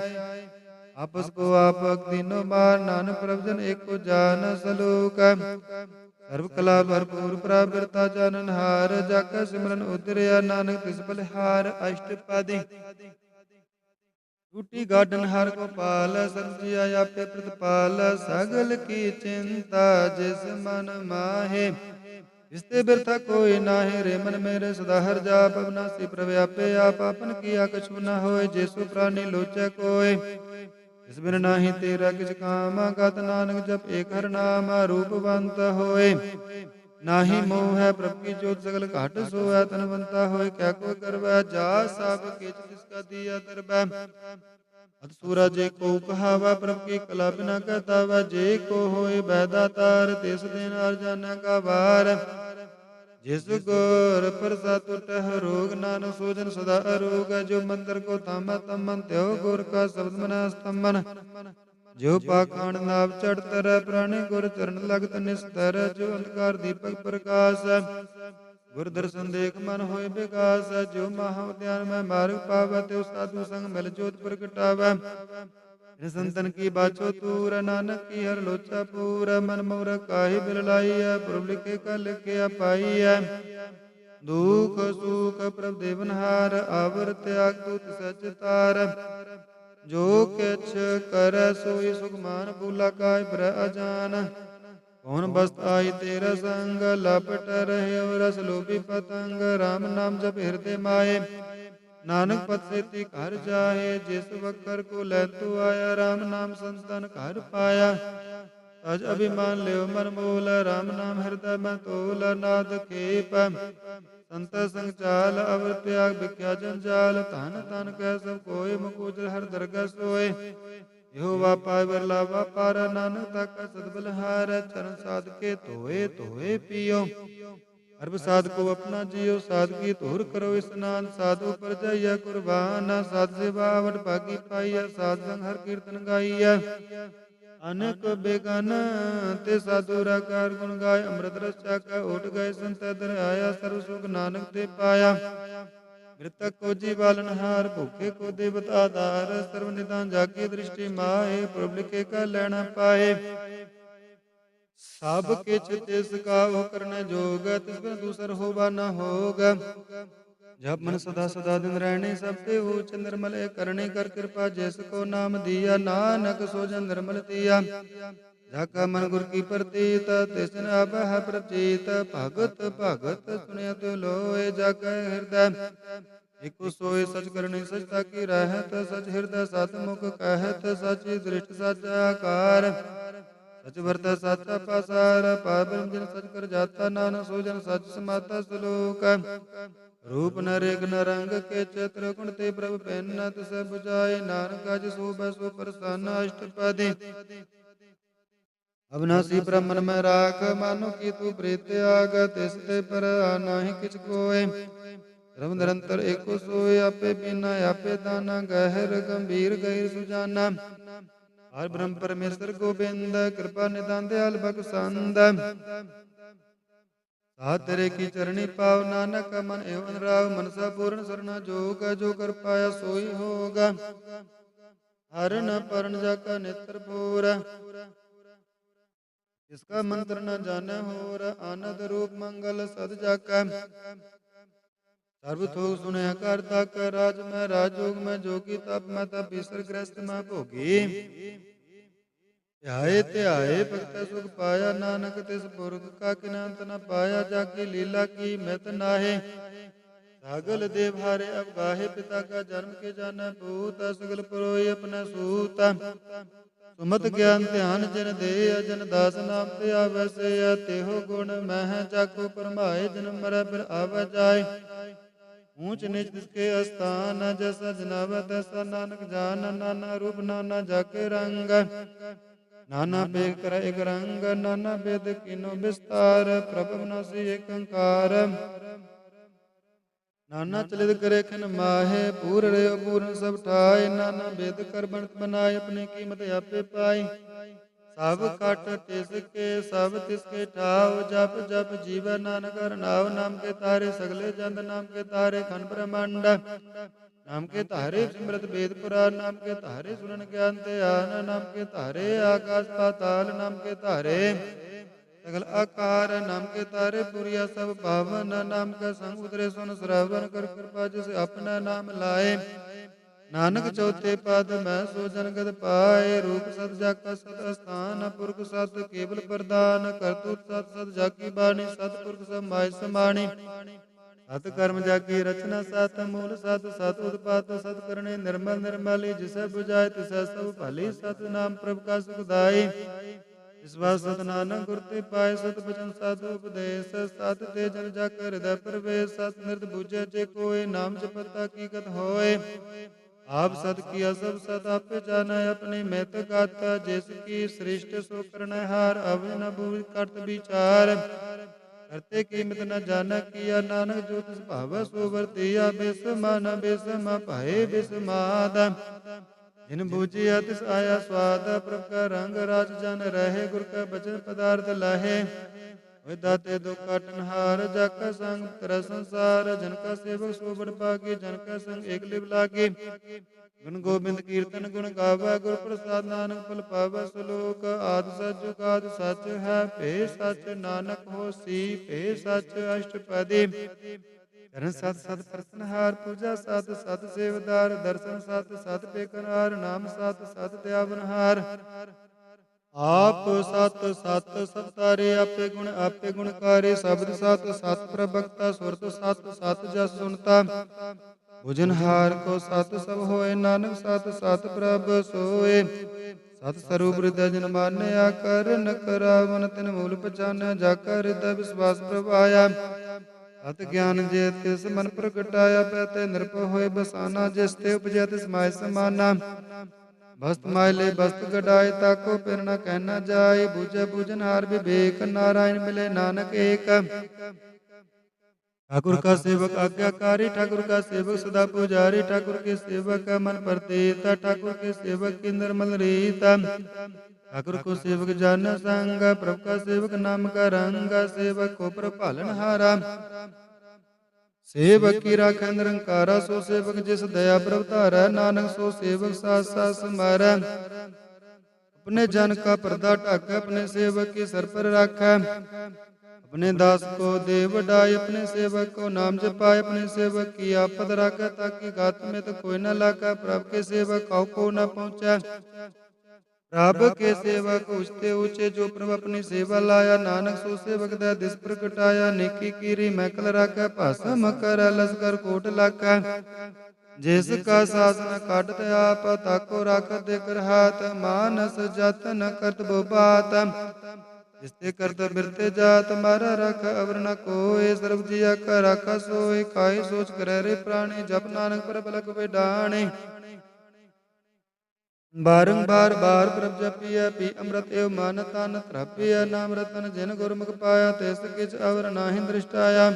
आपस को आप दीनो मार नानक प्रभ जन एक को जान सलोक सर्व कला भरपूर प्रावृता जानन हार जाका सिमरन उतरया नानक तिस बलिहार अष्टपदी टूटी गार्डन हर गोपाल सरजिया आपे प्रतिपाल सगल की चिंता जिस मन माहे इसते बिरथा कोई नाहे रे मन मेरे सदा हर जाप अविनाशी प्रव्यापे आप आपन किया कछु न होय जेसु प्राणी लोचै कोय इस बिन नाही तेरा किछ काम गत नानक जप एक हर नाम रूपवंत होय नाही मोह है प्रभु की जोत सगल घाट सोया तनवंता होय क्या को करवै जा सब किछ जिसका दिया तरबै अत सूरा जे को कहावा प्रभु की कला बिना कहता वह जे को होए बैदातार तिस दिन अर जाना का वार जिस गोर प्रसाद टूटह रोग नानक सोजन सदा अरोग जो मंत्र को थामा तमन त्यो गुर का शब्द मना स्तंभन जो पाखंड नाव चढ़तर प्राणी गुर चरण लगत निस्तर जो अंधकार दीपक प्रकाश गुर दर्शन देख मन होय विकास जो महा उद्यान में मार्ग पावै त्यो साधु संग मिल जोत प्रगटावै संतन की बाचो तूर नानक की हर लोचा पूर मन मोर काहि बिरलाइया प्रभु लिखे का लिखे पाइया दुख सुख प्रभ देवनहार आवर त्याग दूत सच तार जो किछ कर सोई सुखमान भूला काय ब्र अजान कौन बस्त आई तेरा संग लपट रहे रस लोभी पतंग राम नाम जप हृदय माए नानक पद सेती घर जाए जिस वक्कर को लै तू आया राम नाम संतन घर पाया तज अभिमान लियो मन मूल राम नाम हृदय में तोल नाद खेप संत संग चाल अवर त्याग भिख्या जंजाल तन तन कह सब कोय मुकुज हर दरगह सोय यहोवा पावर लावा पारा नानक तक सदबल हार चरण साध के तोए तोए पियो अर्भ साध को अपना जियो साध की तोर करो स्नान साधु पर जय कुर्बाना साध सेवा वड भागी पाइया साध संग हर कीर्तन गाइया अनेक बेगान ते साधुरा कार गुण गाय अमृत रस चाका ओट गए संत दर आया सर्व सुख नानक ते पाया मृतक को जीवालन हार भूखे को देवत आधार सर्व निदान जाकी दृष्टि माहे प्रभु लिखे का लेना पाए सब किछ तिस का हो करने जोग तिस बिन दूसर होवा न होग जब मन सदा सदा दिन रहने सब ते ऊच निर्मल करने कर कृपा जैस को नाम दिया नानक सो जन निर्मल दिया जाका मन गुर की प्रतीत तिसन अब है प्रचीत भगत भगत सुनिया तो लोए जाका हृदय एको सोए सच करने सचता की रहत सच हृदय सत मुख कहत सच दृष्ट सच आकार सच भरता साचा पासार पार ब्रह्म जन सच कर जाता नानक सो जन सच समाता सलोक रूप न रेख न रंग के चित्र गुण ते प्रभु पहनत सब बुझाए नानक आज सो बसो प्रसन्न अष्टपदी अविनाशी ब्रह्मन में राख मानो की तू प्रीत आग तिसते पर नाही किछ कोय रम निरंतर एको सोय आपे बिना आपे दाना गहर गंभीर गहिर सुजाना हर ब्रह्म परमेश्वर गोविंद कृपा निदान दयाल बख्शंद साथ तेरे की चरणी पाव नानक मन एवं राव मनसा पूर्ण सरना जोग जो कर पाया सोई होगा हर न परण जाका नेत्र पूरा इसका मंत्र न जाने होर, आनंद रूप मंगल सद जाका। सर्व थोक सुनया करता कर, राज में राजयोग में जोगी, तप में तप ईश्वर गृहस्थ में भोगी। ध्याये ध्याये भगत सुख पाया, नानक तिस पुरख का किनांत न पाया। जाकी लीला की मित नाहे, सागल देव हारे अवगाहे। पिता का जन्म के जाना पूत, सगल पुरोहि अपने सूत। सुमत ज्ञान ध्यान जिन दे, अजन दास नाम ते आवे से। तेहो गुण मह जाको परमाए, जन्म मरै फिर आवे जाए। ऊंच नीच तिसके स्थान, जैसा जनावै तैसा नानक जान। नाना रूप नाना जाके रंग, नाना बेग कर एक रंग। नाना भेद कीनो विस्तार, प्रभु विनाशी एक अंकार। नाना चलित करे खन माहे, पूर रे पूर्ण सब ठाय। नाना भेद कर बनत बनाए, अपने कीमत आपे पाई। सब काट तिसके सब तिसके ठाव, जप जप जीव नानक हर नाव। नाम के तारे सगले जंद, नाम के तारे खन ब्रह्मांड। नाम के तारे सिमरत वेद पुराण, नाम के तारे सुनन ज्ञान ध्यान। नाम के तारे आकाश पाताल, नाम के तारे सगल आकार। नाम के तारे पुरिया सब पावन, नाम का संग उतरे सुन श्रवण। कर कृपा जिस अपना नाम लाए, नानक चौथे पद में सो जनगत पाए। रूप सत जाका सत स्थान, पुरख सत केवल प्रदान। करतूत सत सत जाकी बाणी, सतपुरख सब माय समाणी। सत कर्म जाकी रचना सत, मूल सत सत उत्पात। सत करने निर्मल निर्मली, जिसे बुझाए तिसे सब भली। सत नाम प्रभु का सुखदाई, विश्वास सत नानक गुर ते पाए। सत बचन साधु उपदेश, सत ते जन जाकर हृदय प्रवेश। सत नृत बूझे जे कोय, नाम जपता की कत होय। आप सत किया सब सत आपे जाना, अपने महत गाता। जिसकी श्रेष्ठ सो करना हार, अब न भूल करत विचार। करते कीमत न जाना किया, नानक जो तिस भाव सो वर्तिया। बेसमा न बेसमा पाए बेसमाद, जिन बूझिया तिस आया स्वाद। प्रभ का रंग राज जन रहे, गुर का बचन पदार्थ लाहे। दाते दो काटनहार, जाका संग तरह संसार। जन का सेवक सो बड़ भागी, जन का संग एक लिव लागे। गुण गोबिंद कीर्तन गुण गावा, गुर प्रसाद नानक फल पावा। सलोक आद सच जुगाद सच है, पे सच नानक होसी पे सच। अष्टपदी चरण सत सत प्रसनहार, पूजा सत सत सेवदार। दर्शन सत सत पेकनहार, नाम सत सत त्यावनहार। आप सत सत सतारे, आपे गुणकारी। शब्द सत सत प्रभक्ता, सुरत सत सत जस सुनता। भुजनहार को सत सब होए, नानक सत सत प्रभ सोए। सत स्वरूप हृदय जन मान्या, कर न करावन तिन मूल पहचान्या। जाका हृदय विश्वास प्रभ आया, सत ज्ञान जे तिस मन प्रगटाया। पैते निरपय होए बसाना, जिस ते उपजै तिस माय समाना। बस्त मायले बस्त गडाय, ताको फिर न कहना जाय। बूझे बूझनहार विवेक, नारायण मिले नानक एक। ठाकुर का सेवक आज्ञाकारी, ठाकुर का सेवक सदा पुजारी। ठाकुर के सेवक मन परतेता, ठाकुर के सेवक की निर्मल रीता। ठाकुर को सेवक जान संग, प्रभु का सेवक नाम का रंग। सेवक को प्रभु पालनहारा, सेवक की राखै निरंकारा। सो सेवक जिस दया प्रभु धारै, नानक सो सेवक सास सास मारै। अपने जन का पर्दा ढाकै, अपने सेवक की सर पर राखै। अपने दास को दे बढ़ाई, अपने सेवक को नाम जपाए। अपने सेवक की आपद राखै, ताकि घात में तो कोई न लागा। प्रभु के सेवक काहू को न पहुँचै। प्रभु के सेवक ऊंचते ऊंचे, जो प्रभु अपनी सेवा लाया। नानक सो सेवक दै दिस प्रगटाया। नेकी कीरी मैकल राखै, भाषम कर लश्कर कोट लाखै। जिसका शासन काटत आप, ताको राखत देकर हाथ। मानस जतन करत बो बात, जिसते करत बिरते जात। मारा रख अवर न कोय, सर्व जिया का राखा सोय। खाई सोच करे रे प्राणी, जप नानक प्रभ लग बेडाणे। बारंबार बार प्रभ जपिया, पी अमृत एव मान तन त्रपिया। नाम रतन जिन गुरमुख पाया, तिस किछ अवर नाहि दृष्टाया।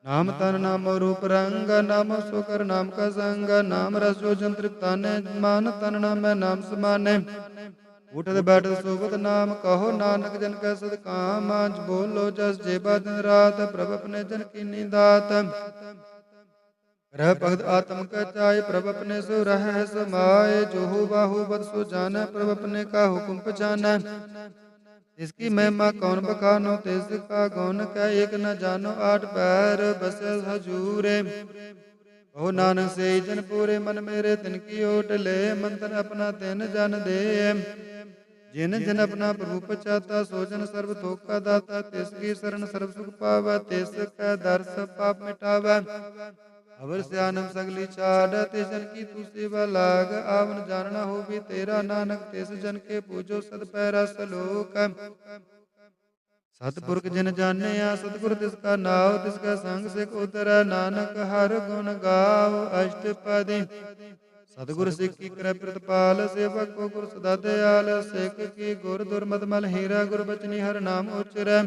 नाम तन नाम रूप रंग, नाम सो कर नाम का संग। नाम रस जो जन तृप्ताने, मान तन नाम नाम समाने। उठत बैठत सोबत नाम, कहो नानक जन कै सद काम। बोलो जस जेबा दिन रात, प्रभ अपने जन कीनी दात। रह भगत आत्म का चाय, प्रभ अपने सो रह समाये। जो बाहु बद सो जाना, प्रभ अपने का हुक्म पहचाना। इसकी महिमा कौन बखानो, तिसका गुण कह एक न जानो। आठ पैर बसे हजूरे, ओ नानक से जन पूरे मन मेरे। तिनकी ओट ले मंत्र अपना तिन जन दे। जिन जिन अपना प्रभु पचाता, सो जन सर्व थोक का दाता। तिसकी शरण सर्व सुख पावै, तिसका दर्श पाप मिटावै। अवर सियानम सगली छाड़, तिस जन की तू सेवा लाग। आवन जानना हो भी तेरा, नानक तिस जन के पूजो सद पैरा सलोक। सतपुरख जिन जानिया, सतगुर तिसका नाव। तिसका संग सिख उतरै, नानक हर गुण गाव। अष्टपदी सतगुर सिख की कृ प्रतिपाल, सेवक को गुर सदा दयाल। सिख की गुर दुर्मत मल हीरा, गुर बचनी हर नाम उचरै।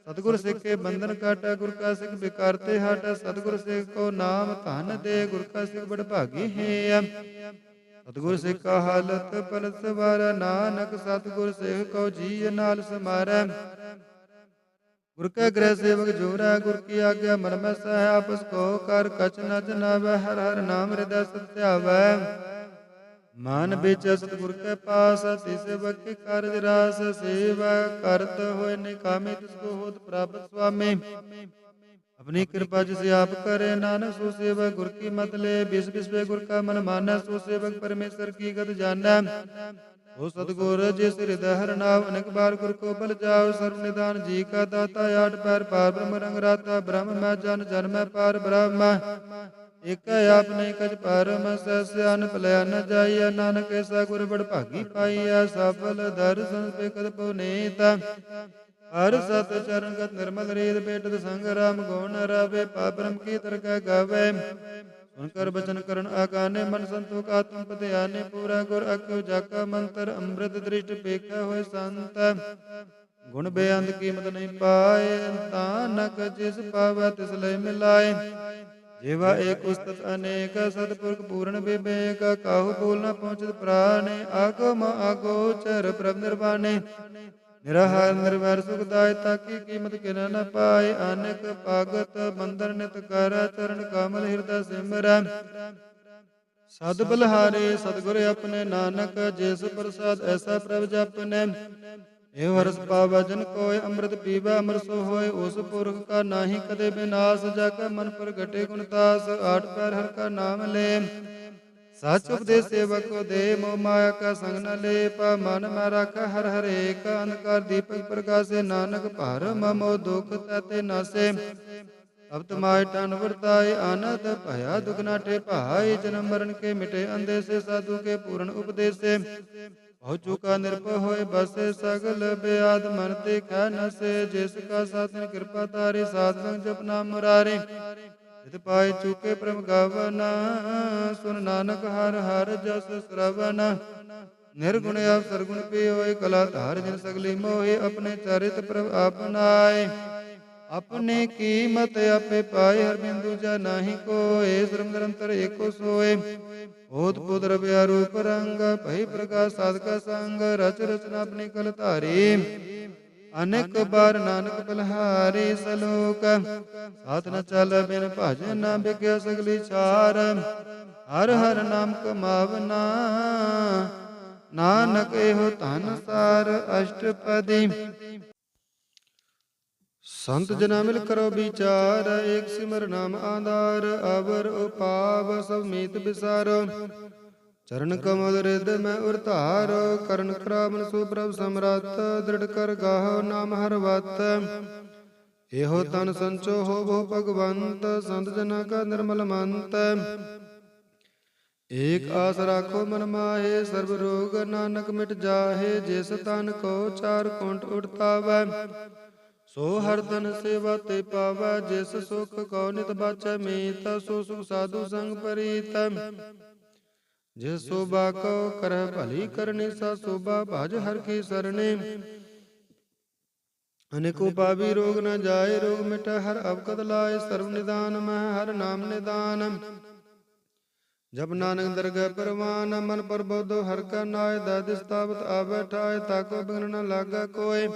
सतगुर सिख के बंधन काट, गुर का सिख बिकारते हट। सतगुर सिख को नाम धन दे, गुर का सिख बड़ भागी है। सतगुर सिख का हालत पलट सवारै, नानक सतगुर सिख को जी नाल समारै। गुर के गृह सेवक जोरै, गुर की आज्ञा मन में सह। आपस को कर कछ न जनावै, हर हर नाम हृदय सत्यावै। मान बेचै सतगुर के पास, तिस सेवक के कारज रास। सेवा करत होय निकामी, तिसको होत प्राप्त स्वामी। अपनी कृपा जिसे आप करे, नानक सो सेवक गुर की मत ले। बिस बिसवे गुर का मन मानै, सो सेवक परमेश्वर की गत जानै। ओ सतगुर जिस हृदय हर नाव, अनेक बार गुर को बल जाओ। सर्व निदान जी का दाता, आठ पैर पार ब्रह्म रंग राता। ब्रह्म मैं जन जन मैं पार ब्रह्म, एक आपने कछ परम। सहस्यान भलया न जाइया, नानक ऐसा गुर बड़ भागी पाइया। सफल दर्शन पेकत पुनीत, हर सत चरण गत निर्मल रीत। बेटत संग राम गुण रवे, पाप ब्रह्म की तरक गावे। सुनकर बचन करण आगाने, मन संतोख आत्म पद आने। पूरा गुर अक्यो जाका मंत्र, अमृत दृष्ट पेखा होय संत। गुण बेअंत कीमत नहीं पाए, तानक जिस पावै तिस लय मिलाए। जेवा एक उस्तत अनेक, सतपुरख पूर्ण विवेक। काहू बोल न पहुँचत प्राणे, आगम अगोचर प्रभ निर्वाणे। निराहार निर्वैर सुखदाय, ताकी कीमत किन न पाए। अनेक पागत बंदर नित कर, चरण कमल हृदय सिमरै। सद बलहारे सतगुर अपने, नानक जिस प्रसाद ऐसा प्रभ जपने। एव हरस पावै जन कोय, अमृत पीवै अमर सो होय। उस पुरख का नाही कदे विनाश, जाका मन पर घटे गुणतास। आठ पैर हर का नाम ले, सच उपदेश सेवक को दे। मोह माया का संग न लेप, मन में रख हर हर एक। अंधकार दीपक प्रकाशे, नानक भार ममो दुख तैते नासे। अब तुम्हारे टन वर्ताए, अनत भया दुख नाठे भाई। जन्म मरण के मिटे अंदेसे, साधु के पूर्ण उपदेश से। बहु चूका निरपय होय बसे, सगल बेआद मन देखै नसे। जिसका साधन कृपा तारी, साध संग जप नाम मुरारी। जित पाए चूके प्रभ गावना, सुन नानक हर हर जस श्रवण। निर्गुण आप सरगुण पे होय, कला धार जिन सगली मोहि। अपने चरित प्रभ अपनाए, अपने कीमत आपे पाए। हर बिंदु जा नाही कोय, श्रम निरंतर एको सोय। ओत पुत्र रूप रंग, भई प्रकाश साधका संग। रच रचना अपनी कल धारी, अनेक बार नानक बलहारी। सलोक साथ न चल बिन भजन, न बिग्या सगली छार। हर हर नाम कमावना, नानक एहो धन सार। अष्टपदी संत जना मिल करो विचार, एक सिमर नाम आधार। अवर उपाव सब मीत विसारो, चरण कमल हृदय में उरतारो। करण करावन सुप्रभ सम्राट, दृढ़ कर गाहो नाम हर वत। एहो तन संचो हो बहु भगवंत, संत जना का निर्मल मंत। एक आस राखो मन माहे, सर्व रोग नानक मिट जाहे। जिस तन को चार कुंट उठतावै, सो हर तन सेवा ते पावै। जिस सुख को नित बाचै मीत, सो सुख साधु संग परीत। जिस शोभा को करह भली करनी, सा शोभा भज हर की सरणी। अनेको पावी रोग न जाय, रोग मिट हर अवकत लाय। सर्व निदान मह हर नाम निदान, जब नानक दरगह परवान। मन पर बोधो हर का नाय, दादिस तावत आवे ठाय। ताको बिघ्न न लागा कोय,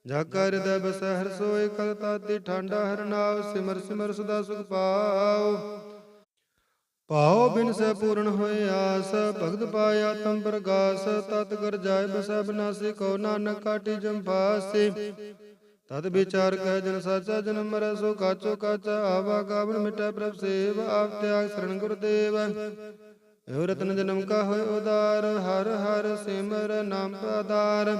जाका हृदय बस हर सोय। कल ताती ठांडा हर नाव, सिमर सिमर सदा सुख पाओ। ਭਾਉ ਬਿਨ ਸੈ ਪੂਰਨ ਹੋਏ ਆਸ, ਭਗਤ ਪਾਇਆ ਤਮ ਪ੍ਰਗਾਸ। ਤਤ ਕਰ ਜਾਏ ਬਸੈ ਬਿਨਾਸੀ, ਕਉ ਨਾਨਕ ਕਾਟੀ ਜਮ ਫਾਸੀ। ਤਦ ਵਿਚਾਰ ਕਹਿ ਜਨ ਸਾਚਾ, ਜਨਮ ਮਰੈ ਸੋ ਕਾਚੋ ਕਾਚਾ। ਆਵਾ ਗਾਵਨ ਮਿਟੈ ਪ੍ਰਭ ਸੇਵ, ਆਪ ਤਿਆਗ ਸਰਣ ਗੁਰਦੇਵ। ਇਹੋ ਰਤਨ ਜਨਮ ਕਾ ਹੋਇ ਉਦਾਰ, ਹਰ ਹਰ ਸਿਮਰ ਨਾਮ ਆਧਾਰ।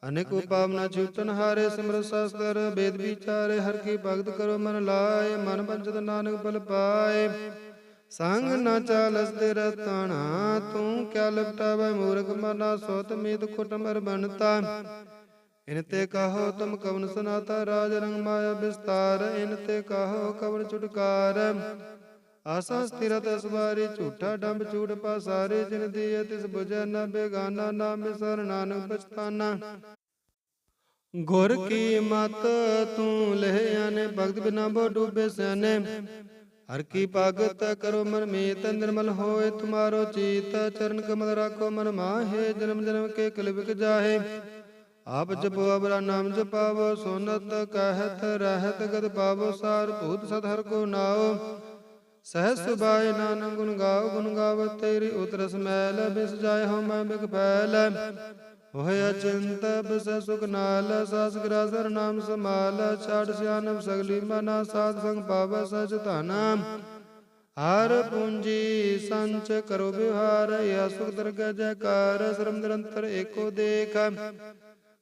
ਅਨੇਕ ਉਪਾਵਨਾ ਛੂਟਨ ਹਾਰੇ, ਸਿਮਰ ਸ਼ਾਸਤਰ ਵੇਦ ਵਿਚਾਰੇ। ਹਰ ਕੀ ਭਗਤ ਕਰੋ ਮਨ ਲਾਏ, ਮਨ ਪੰਚਤ ਨਾਨਕ ਬਲ ਪਾਏ। ਸੰਗ ਨਾ ਚਾਲਸ ਤੇ ਰਤਣਾ, ਤੂੰ ਕਿਆ ਲਪਟਾਵੇ ਮੂਰਖ ਮਨਾ। ਸੋਤ ਮੀਤ ਕੁਟਮਰ ਬਣਤਾ, ਇਨ ਤੇ ਕਹੋ ਤੁਮ ਕਵਨ ਸੁਨਾਤਾ। ਰਾਜ ਰੰਗ ਮਾਇਆ ਵਿਸਤਾਰ, ਇਨ ਤੇ ਕਹੋ ਕਵਨ ਛੁਟਕਾਰ। ਆਸਾ ਸਥਿਰਤ ਸਵਾਰੀ, ਝੂਠਾ ਡੰਬ ਝੂਠ ਪਾਸਾਰੇ। ਜਿਨ ਦੀਏ ਤਿਸ ਬੁਝੈ ਨ ਬੇਗਾਨਾ, ਨਾਮ ਵਿਸਰ ਨਾਨਕ ਪਛਤਾਨਾ। ਗੁਰ ਕੀ ਮਤ ਤੂੰ ਲਹਿ ਆਨੇ, ਭਗਤ ਬਿਨਾ ਬੋ ਡੂਬੇ ਸਿਆਨੇ। ਹਰ ਕੀ ਭਗਤ ਕਰੋ ਮਨ ਮੀਤ, ਨਿਰਮਲ ਹੋਏ ਤੁਮਾਰੋ ਚੀਤ। ਚਰਨ ਕਮਲ ਰਾਖੋ ਮਨ ਮਾਹੇ, ਜਨਮ ਜਨਮ ਕੇ ਕਲਿ ਜਾਹੇ। ਆਪ ਜਪੋ ਅਬਰਾ ਨਾਮ ਜਪਾਵੋ, ਸੋਨਤ ਕਹਿਤ ਰਹਿਤ ਗਦ ਪਾਵੋ। ਸਾਰ ਭੂਤ ਸਦ ਹਰ ਕੋ ਨਾਉ, ਸਹਿ ਸੁਭਾਏ ਨਾਨਕ ਗੁਣ ਗਾਓ। ਗੁਣ ਗਾਵ ਤੇਰੀ ਉਤਰਸ ਮੈਲ, ਬਿਸ ਜਾਏ ਹਉ ਮੈਂ ਬਿਗ ਫੈਲ। ਹੋਇ ਅਚਿੰਤ ਬਿਸੈ ਸੁਖ ਨਾਲ, ਸਾਸ ਗ੍ਰਾਸਰ ਨਾਮ ਸਮਾਲ। ਛਾੜ ਸਿਆਨਪ ਸਗਲੀ ਮਨਾ, ਸਾਧ ਸੰਗ ਪਾਵੈ ਸਚ ਧਨ। ਹਰ ਪੂੰਜੀ ਸੰਚ ਕਰੋ ਵਿਵਹਾਰ, ਯਾ ਸੁਖ ਦਰਗਹਿ ਜੈਕਾਰ। ਸਰਮ ਨਿਰੰਤਰ ਏਕੋ ਦੇਖ,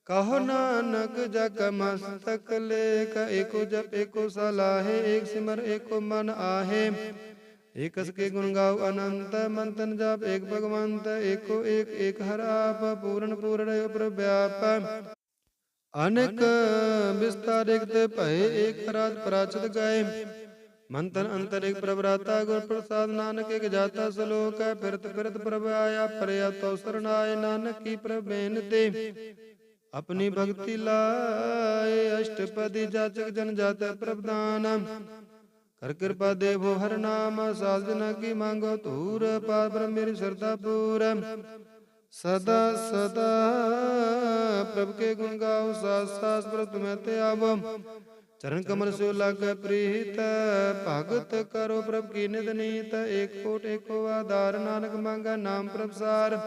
ਕਹੋ ਨਾਨਕ ਜਗ ਮਸਤਕ ਲੇਖ। ਏਕੋ ਜਪ ਏਕੋ ਸਲਾਹੇ, ਏਕ ਸਿਮਰ ਏਕੋ ਮਨ आहे। ਏਕ ਅਸ ਕੇ ਗੁਣ ਗਾਓ ਅਨੰਤ, ਮੰਤਨ ਜਾਪ ਏਕ ਭਗਵੰਤ। ਏਕੋ ਏਕ ਏਕ ਹਰ ਆਪ, ਪੂਰਨ ਪੂਰਨ ਪ੍ਰਭ ਵਿਆਪ। ਅਨੇਕ ਵਿਸਤਾਰ ਏਕ ਤੇ ਭਏ, ਏਕ ਰਾਤ ਪਰਾਚਿਤ ਗਏ। ਮੰਤਨ ਅੰਤਰ ਏਕ ਪ੍ਰਭ ਰਾਤਾ, ਗੁਰ ਪ੍ਰਸਾਦ ਨਾਨਕ ਏਕ ਜਾਤਾ। ਸਲੋਕ ਹੈ ਫਿਰਤ ਫਿਰਤ ਪ੍ਰਭ ਆਇਆ, ਪਰਿਆ ਤਉ ਸਰਣ ਆਏ। ਨਾਨਕ ਕੀ ਪ੍ਰਭ ਬੇਨਤੀ, ਆਪਣੀ ਭਗਤੀ ਲਾਏ। ਅਸ਼ਟਪਦੀ ਜਾਚਕ ਜਨ ਜਾਤੈ ਪ੍ਰਭ ਦਾਨ, ਕਰ ਕਿਰਪਾ ਦੇਵੋ ਹਰ ਨਾਮ। ਸਾਧ ਜਨਾ ਕੀ ਮੰਗੋ ਧੂਰ, ਪਾਰ ਬ੍ਰਹਮ ਮੇਰੀ ਸਰਦਾ ਪੂਰ। ਸਦਾ ਸਦਾ ਪ੍ਰਭ ਕੇ ਗੁਣ ਗਾਓ, ਸਾਸ ਸਾਸ ਪ੍ਰਭ ਤੁਮੈ ਤੇ ਆਵੋ। ਚਰਨ ਕਮਲ ਸਿਓ ਲਾਗੈ ਪ੍ਰੀਤ, ਭਗਤ ਕਰੋ ਪ੍ਰਭ ਕੀ ਨਿਤ ਨੀਤ। ਏਕ ਕੋਟ ਏਕੋ ਆਧਾਰ, ਨਾਨਕ ਮੰਗੈ ਨਾਮ ਪ੍ਰਭ ਸਾਰ।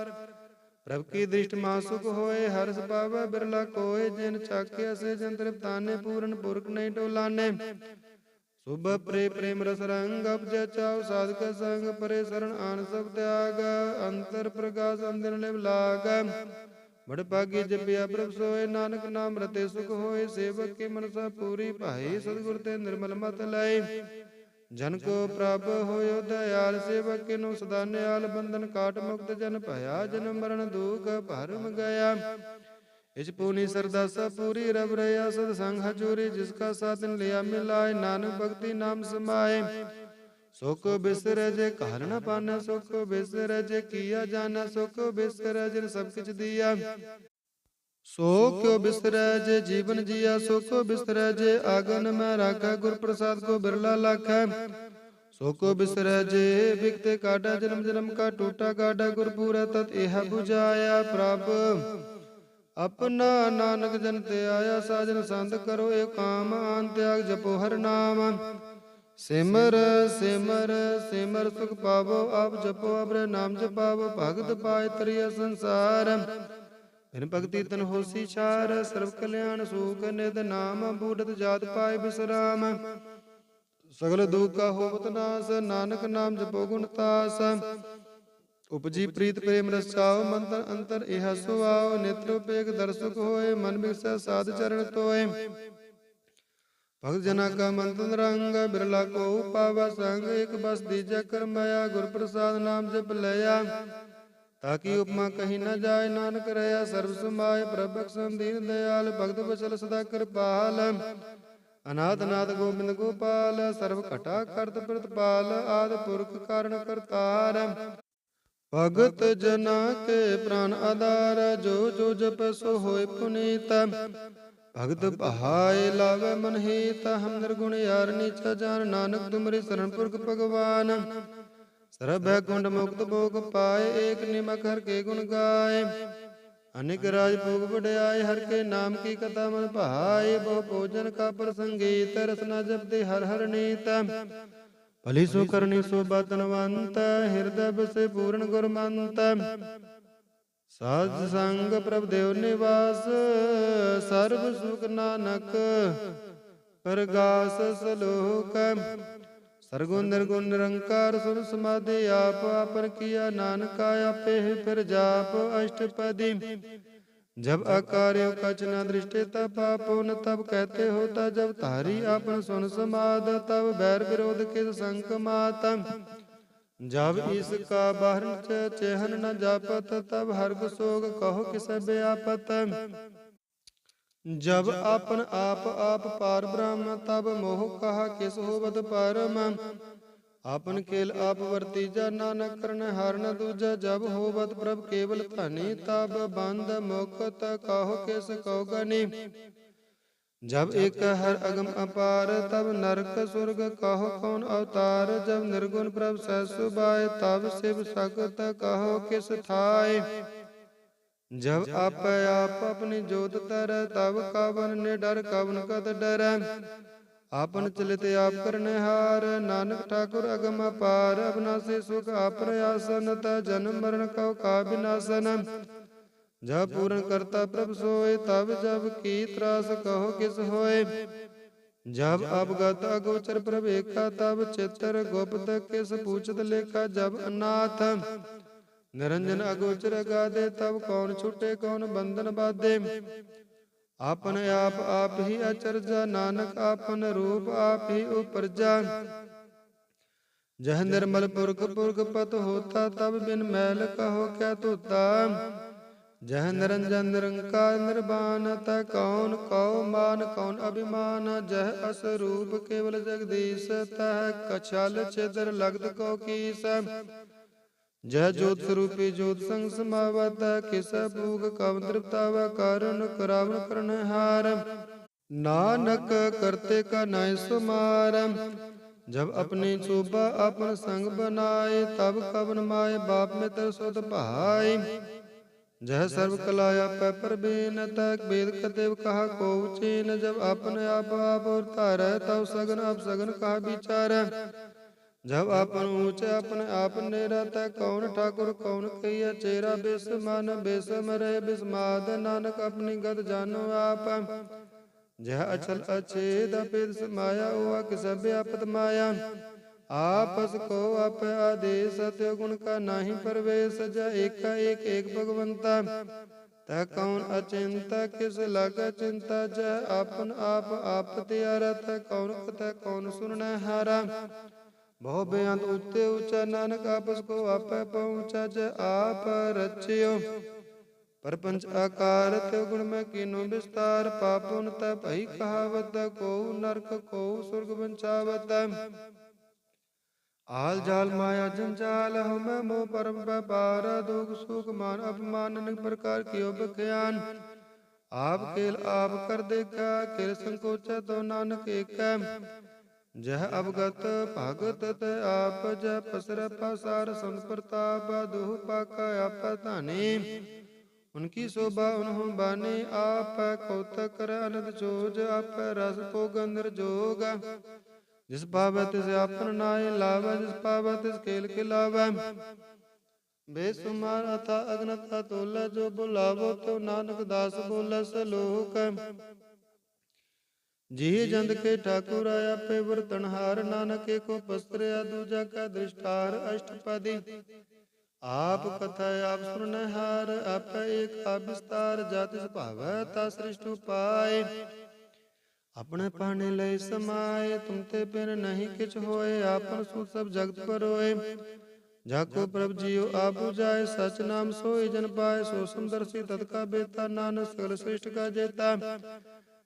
ਪ੍ਰਭ ਕੀ ਦ੍ਰਿਸ਼ਟ ਮਾ ਸੁਖ ਹੋਏ, ਹਰਿ ਸੁਭਾਵੈ ਬਿਰਲਾ ਕੋਇ। ਜਿਨ ਚਾਖਿਆ ਸੇ ਜਨ ਤ੍ਰਿਪਤਾਨੇ, ਪੂਰਨ ਪੁਰਖ ਨਹੀਂ ਟੋਲਾਨੇ। ਸੁਭ ਪ੍ਰੇ ਪ੍ਰੇਮ ਰਸ ਰੰਗ, ਅਪਜੈ ਚਾਉ ਸਾਧਕ ਸੰਗ। ਪਰੇ ਸਰਣ ਆਨ ਸਭ ਤਿਆਗ, ਅੰਤਰ ਪ੍ਰਗਾਸ ਅੰਦਿਨ ਲਿਵ ਲਾਗ। ਬੜ ਭਾਗੀ ਜਪਿਆ ਪ੍ਰਭ ਸੋਏ, ਨਾਨਕ ਨਾਮ ਰਤੇ ਸੁਖ ਹੋਏ। ਸੇਵਕ ਕੀ ਮਨਸਾ ਪੂਰੀ ਭਾਈ, ਸਤਿਗੁਰ ਤੇ ਨਿਰਮਲ ਮਤ ਲਏ। ਜਨ ਕੋ ਪ੍ਰਭ ਹੋਇ ਦਇਆਲ, ਸੇਵਕ ਕਿਨੁ ਸਦਾ ਨਿਆਲ। ਬੰਧਨ ਕਾਟ ਮੁਕਤ ਜਨ ਭਇਆ, ਜਨਮ ਮਰਨ ਦੁਖ ਭਰਮ ਗਿਆ। इस पूनी सरदासा पूरी रब रया, सद संग हजूरी। जिसका साधन लिया मिलाए, नानक भक्ति नाम समाए। सुख बिसर जे घर न पाना, सुख बिसर जे किया जाना। सुख बिसर जिन सब किछ दिया, सो क्यों बिसर जे जीवन जिया। सुख बिसर जे आगन में राखा, गुर प्रसाद को बिरला लाखा। सो को बिसर जे बिकते काटा, जन्म जन्म का टूटा गाढ़ा। गुरपुरा तत् यह बुझाया प्रभ अपना, नानक जन ते आया। साजन संत करो एक काम, आन त्याग जपो हर नाम। सिमर सिमर सिमर सुख पावो, आप जपो अबर नाम जपावो। भगत पाए तरिया संसार, बिन भगति तन होसी छार। सर्व कल्याण सुख निध नाम, बूढ़त जात पाए विश्राम। सगल दुख का होवत नाश, नानक नाम जपो गुण तास। उपजी प्रीत प्रेम रस चाओ, मंत्र अंतर इह सुआओ। नेत्रोपेग दर्शक होए, मन बिगसै साध चरण तोय। भगत जना का मंत्र रंग, बिरला को पावा संग। एक बस दीजा कर माया, गुर प्रसाद नाम जप लया। ताकि उपमा कहीं न जाए, नानक रया सर्व समाय। प्रभक दीन दयाल, भगत वचल सदा कृपाल। अनाथ नाथ गोविंद गोपाल, सर्व घटा करत प्रतिपाल। आदि पुरख कारण करतार, भगत जना के प्राण आधार। जो जो जप सो होय पुनीत, भगत बहाय लावे मन हित। हम निर्गुण यार नीचा जान, नानक तुमरे शरण पुरख भगवान। सर्व कुंड मुक्त भोग पाए, एक निमक हर के गुण गाए। अनेक राज भोग बढ़ाए, हर के नाम की कथा मन भाए। बहु भोजन का प्रसंगीत, रसना जपते हर हर नीत। ਭਲੀ ਸੋ ਕਰਨੀ ਸੋਭਾ ਤਨਵੰਤ, ਹਿਰਦੈ ਬਸੇ ਪੂਰਨ ਗੁਰਮੰਤ। ਸਾਧ ਸੰਗ ਪ੍ਰਭ ਦੇਵ ਨਿਵਾਸ, ਸਰਬ ਸੁਖ ਨਾਨਕ ਪ੍ਰਗਾਸ ਸਲੋਕ। ਸਰਗੁਣ ਨਿਰਗੁਣ ਨਿਰੰਕਾਰ ਸੁਰ ਸਮਾਧੀ, ਆਪ ਆਪਨ ਕੀਆ ਨਾਨਕਾ ਆਪੇ ਫਿਰ ਜਾਪ ਅਸ਼ਟਪਦੀ। जब अकार्य कछ न दृष्टि तब पापो न तब कहते होता, जब तारी आपन सुन समाद तब बैर विरोध किस संक मात। जब इसका बाहर चेहन न जापत तब हर्ग सोग कहो किस व्यापत। जब आपन आप पार ब्रह्म तब मोह कहा किस होवत परम। आपन केल आप वर्तीजा, नानक करन हार न दूजा। जब होवत प्रभ केवल धनी तब बंद मुक्त कहो किस कहो गनी। जब एक हर अगम अपार तब नरक सुरग कहो कौन अवतार। जब निर्गुण प्रभ सहज सुभाए तब शिव सकत कहो किस थाय। जब आप अपनी जोत तर तब कवन निडर कवन कत डर। आपन चलित आप करने हार, नानक ठाकुर अगम अपार। अविनाशी सुख आप प्रयासन, जन्म मरण कहो का विनाशन। जब पूर्ण करता प्रभ सोए तब जब की त्रास कहो किस होए। जब अवगत अगोचर प्रभ एका तब चित्र गुप्त किस पूछत लेखा। जब अनाथ निरंजन अगोचर अगाधे तब कौन छूटे कौन बंधन बाधे। आपन आप ही अचरजा, नानक आपन रूप आप ही उपरजा। जह निर्मल पुरख पुरख पत होता तब बिन मैल कहो क्या तोता। जह निरंजन निरंकार निर्वाण तह कौन कौ मान कौन अभिमान। जह असरूप केवल जगदीश तह कछल छिद्र लगत कौ कीस। जह ज्योत स्वरूपी ज्योत संग समावत, किस भूग कवन तृप्ताव कारण करावन करन हार। नानक करते का नाय सुमार। जब अपनी शोभा अपन संग बनाए तब कवन माए बाप मित्र सुध भाई। जह सर्व कलाया पै परबीन तक वेद कदेव कहा को चीन। जब अपन आप तार तब सगन अब सगन कहा विचार। जब आपन ऊंचे अपने आप निरत, कौन ठाकुर कौन कहिया चेरा। बेसमान बेसम रहे बिस्माद, नानक अपनी गत जानो आप। जह अचल अछेद अपेद समाया, हुआ किस व्यापत माया। आपस को आप आदेश, सत्य गुण का नाही परवेश। जह एक भगवंता तह कौन अचिंता, किस लग चिंता। जह आपन आप त्यारत, कौन कथा कौन सुन हारा। बहु बेअंत ऊंचे ऊंचा, नानक आपस को आप पहुँचा। जय आप रचियो परपंच आकार, त्यों गुण में कीनो विस्तार। पापुन तय भई कहावत, को नरक को स्वर्ग बंचावत। आल जाल माया जंजाल, हम मोह परम व्यापार। दुख सुख मान अपमान, अनेक प्रकार कियो बख्यान। आप केल आप कर देखा, केल संकोचा तो नानक एक। जह अवगत भगत तय आप, जह पसर पसार संत प्रताप। दुह पाका आप धाने, उनकी शोभा उन्हों बाने। आप कौतक कर अनंत जोज, आप रस को गंधर जोग। जिस पावै तिस आपन नाय लावा, जिस पावै तिस खेल खिलावा। बेसुमार अथा अगनत अतुल, जो बुलावो तो नानक दास बोला सलोक। जी जंद के ठाकुर आया पे वर्तनहार, नानक को पस्त्रया दूजा का दृष्टार। अष्टपदी आप कथा आप सुनहार, आप एक आप विस्तार। जाति भावै ता सृष्ट उपाय, अपने पाने लय समाये। तुम ते बिन नहीं किछ होए, आपन सु सब जगत परोए। जाको प्रभ जियो आप बुझाए, सच नाम सोई जन पाए। सो सुंदर सी तत्का बेता, नानक सकल सृष्ट का जेता।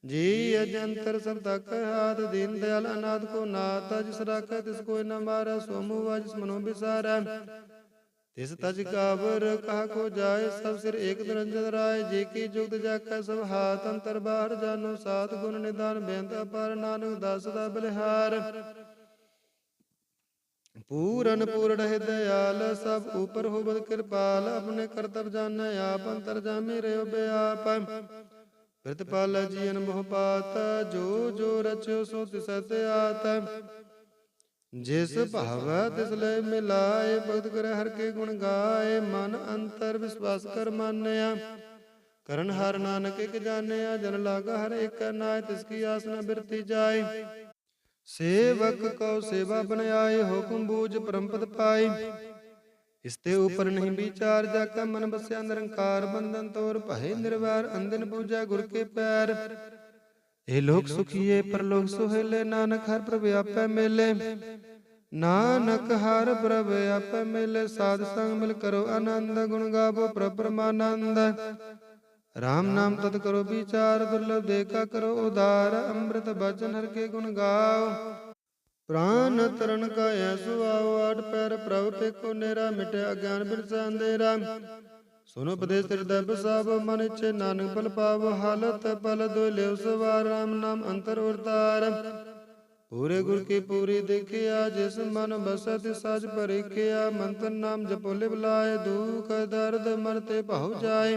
जी अजंतर सब तक हाथ, दीन दयाल अनाथ को नाथा। जिस राखा तिस कोई न मारा, सो मुआ जिस मनो बिसारा। तिस तज काबर कहा को जाए, सब सिर एक निरंजन राय। जे की जुगत जाका सब हाथ, अंतर बाहर जानो सात। गुण निदान बेंत अपार, नानक दास दा बलिहार। पूरन पूर्ण है दयाल, सब ऊपर होवत कृपाल। अपने करतब जान आप, अंतर जामी रहो बेआप। प्रतिपाल जियन मोह पात, जो जो रच्यो सो तिसत आत। जिस भावै तिस लय मिलाए, भगत करे हर के गुण गाए। मन अंतर विश्वास कर मानया, करन हर नानक एक जानया। जन लागा हर एक नाय, तिसकी आस न बिरती जाय। सेवक कौ सेवा बन आए, हुक्म बूझ परम पद पाए। इसते ऊपर नहीं विचार, जाका मन बस्या निरंकार। बंधन तोर भय निर्वार, अंधन पूजा गुर के पैर। ए लोक सुखिए परलोक सुहेले, नानक हर प्रभ आपै मेले। नानक हर प्रभ आपै मेले, साध संग मिल करो आनंद। गुण गावो प्रभ परमानंद, राम नाम तत् करो विचार। दुर्लभ देखा करो उदार, अमृत बचन हर के गुण गाओ। प्राण तरण का ऐसो आओ, आठ पैर प्रभ पेको नेरा। मिटे अज्ञान बिरसा अंधेरा, सुनो उपदेश हृदय बसावो। मन इच्छे नानक फल पावो, हालत पल दो लेव सवार। राम नाम अंतर उरतार, पूरे गुर की पूरी देखिया। जिस मन बसत साज परीखिया, मंत्र नाम जपो लिव लाए। दुख दर्द मरते पहु जाए,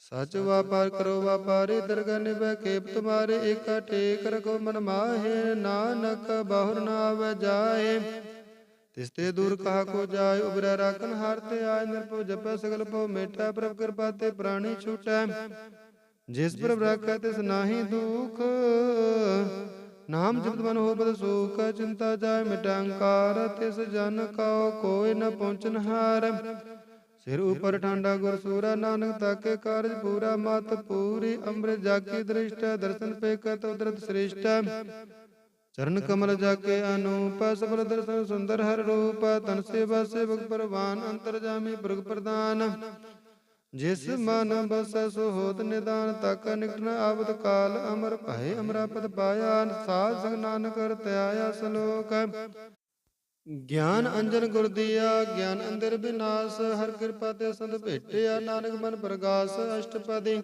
सच व्यापार करो व्यापारी। दरगाह निभै खेप तुम्हारे, एक टेक रखो मन माहे। नानक बाहुर न आवे जाए, तिसते दूर कहा को जाय। उबरै राखन हारते आय, निरपो जपै सगल पो मेटा। प्रभ कृपा ते प्राणी छूटै, जिस प्रभ राखै तिस नाहि दुख। नाम जपत मन हो बद सुख, चिंता जाय मिटै अहंकार। तिस जन कौ कोई न पहुँचन हार, सिर ऊपर ठांडा गुर सूरा। नानक ताके कारज पूरा, मत पूरी अमृत जाकी दृष्ट। दर्शन पेकत उदरत श्रेष्ठ, चरण कमल जाके अनूप। सबल दर्शन सुंदर हर रूप, तन सेवा सेवक परवान। अंतर्जामी पुरख प्रदान, जिस मन बस सो होत निदान। ताका निकट न आवत काल, अमर भय अमरापद पाया। साध संग नानक हर त्याया सलोक, ज्ञान अंजन गुर दिया। ज्ञान अंदर विनाश, हर कृपा ते संत भेटिया। नानक मन प्रगास अष्टपदी,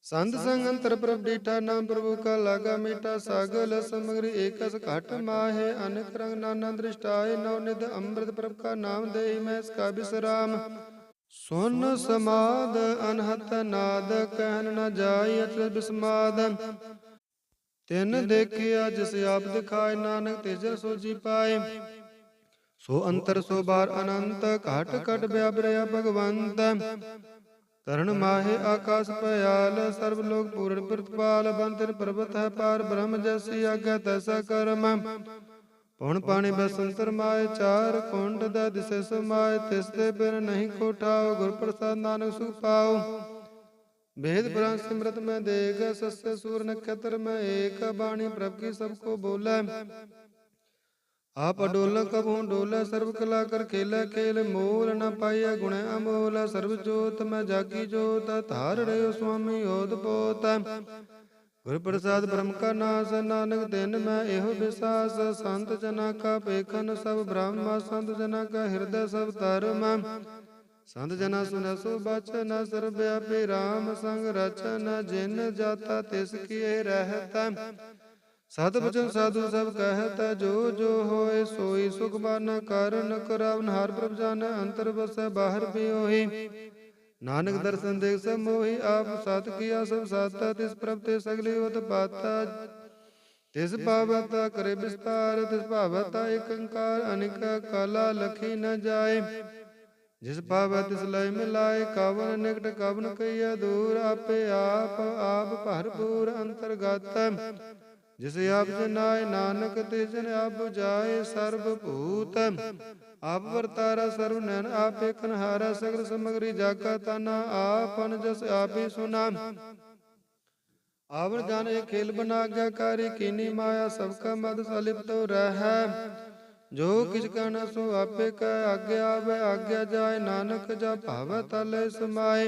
संत संग अंतर प्रभ डीठा। नाम प्रभु का लागा मीठा, सागल समग्री एकस घट माहे। अनेक रंग नाना दृष्टाए, नवनिध अमृत प्रभ का नाम दे। मैं इसका विश्राम, सुन समाद अनहत नाद। कहन न जाय अचरज विस्माद, तिन देखिया जिस आप दिखाए। नानक तेजर सोची पाए, सो अंतर सो बार अनंत। घट घट व्यापरया भगवंत, तरण माहे आकाश पयाल। सर्वलोक पूर्ण प्रतिपाल, बंतिर पर्वत है पार। ब्रह्म जैसी आज्ञा तैसा कर्म, पौन पानी बसंतर माए। चार कुंड द दिसे समाए, तिसते बिन नहीं कोठाओ। गुर प्रसाद नानक सुख पाओ, भेद पुराण सिमरत में देख। सस्य सूर नक्षत्र में एक, बाणी प्रभ की सबको बोला। आप अडोल कबहू डोला, सर्व कला कर खेला खेल। मोल न पाया गुण अमोल, सर्व जोत में जाकी जोत। धार रहो स्वामी होद पोत, गुर प्रसाद ब्रह्म का नाश। नानक दिन में एहो विश्वास, संत जना का पेखन सब ब्रह्म। संत जना का हृदय सब धर्म, संत जना सुन सो बचन। सर्वव्यापी राम संग रचन, जिन जाता तिस किए रहता। सत बचन साधु सब कहता, जो जो होए सोई सुख बाना। कारण करावन हार प्रभ जान, अंतर बस बाहर भी होई। नानक दर्शन देख सब मोहि, आप साथ किया सब साता। तिस प्रभ ते सगली उत पाता, तिस पावता करे विस्तार। तिस पावता एक अंकार, अनिक काला लखी न जाए। जिस पावै तिस लय मिलाए, कावन निकट कावन कहिया दूर। आपे आप भरपूर अंतर्गत, जिस आप जनाए। नानक ते जन आप बुझाए, सर्वभूत आप वर्तारा। सर्व नैन आप एकनहारा, सगल समग्री जाका ताना। आपन जस आप ही सुना, आवन जान एक खेल बना आज्ञाकारी। कीनी माया सबका मद सलिप्त रह, जो किछ कहना सो आपे कह। आज्ञा आवे आज्ञा जाय, नानक जा भावै तले समाए।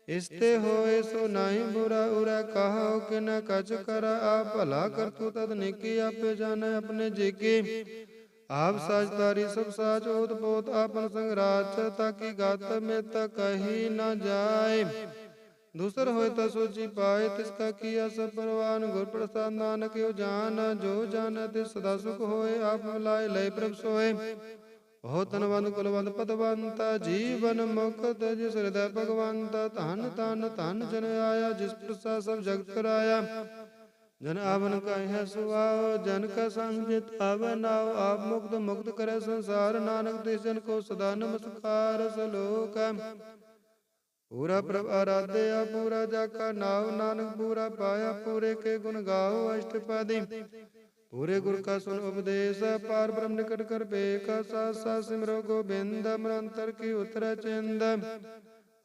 इसते होए सो नाही बुरा उरै, कहो कि न कछ कर। आप भला कर तू तद निकी, आपे जाने अपने जेकी। आप साज तारी सब साज, ओत पोत आपन संग राच। ताकि गात में त कही न जाए, दूसर होए तो सोची पाए। तिसका किया सब परवान, गुर प्रसाद नानक यो जान। जो जान तिस सदा सुख होए, आप मिलाए लय प्रभ सोए। हो तनवंत कुलवंत पदवंत, जीवन मुक्त जिस हृदय भगवंत। धन धन धन जन आया, जिस प्रसाद सब जगत कराया। जन आवन कह सुआओ, जन का संग जित आवे नाओ। आप मुक्त मुक्त करे संसार, नानक तिस जन को सदा नमस्कार। सलोक पूरा प्रभ आराध्या, पूरा जाका नाव। नानक पूरा पाया, पूरे के गुण गाओ। अष्टपदी पूरे गुर का सुन उपदेश, पार ब्रह्म निकट कर पेका। साथ साथ सिमरो गोबिंद, अमरंतर की उत्तर चिंद।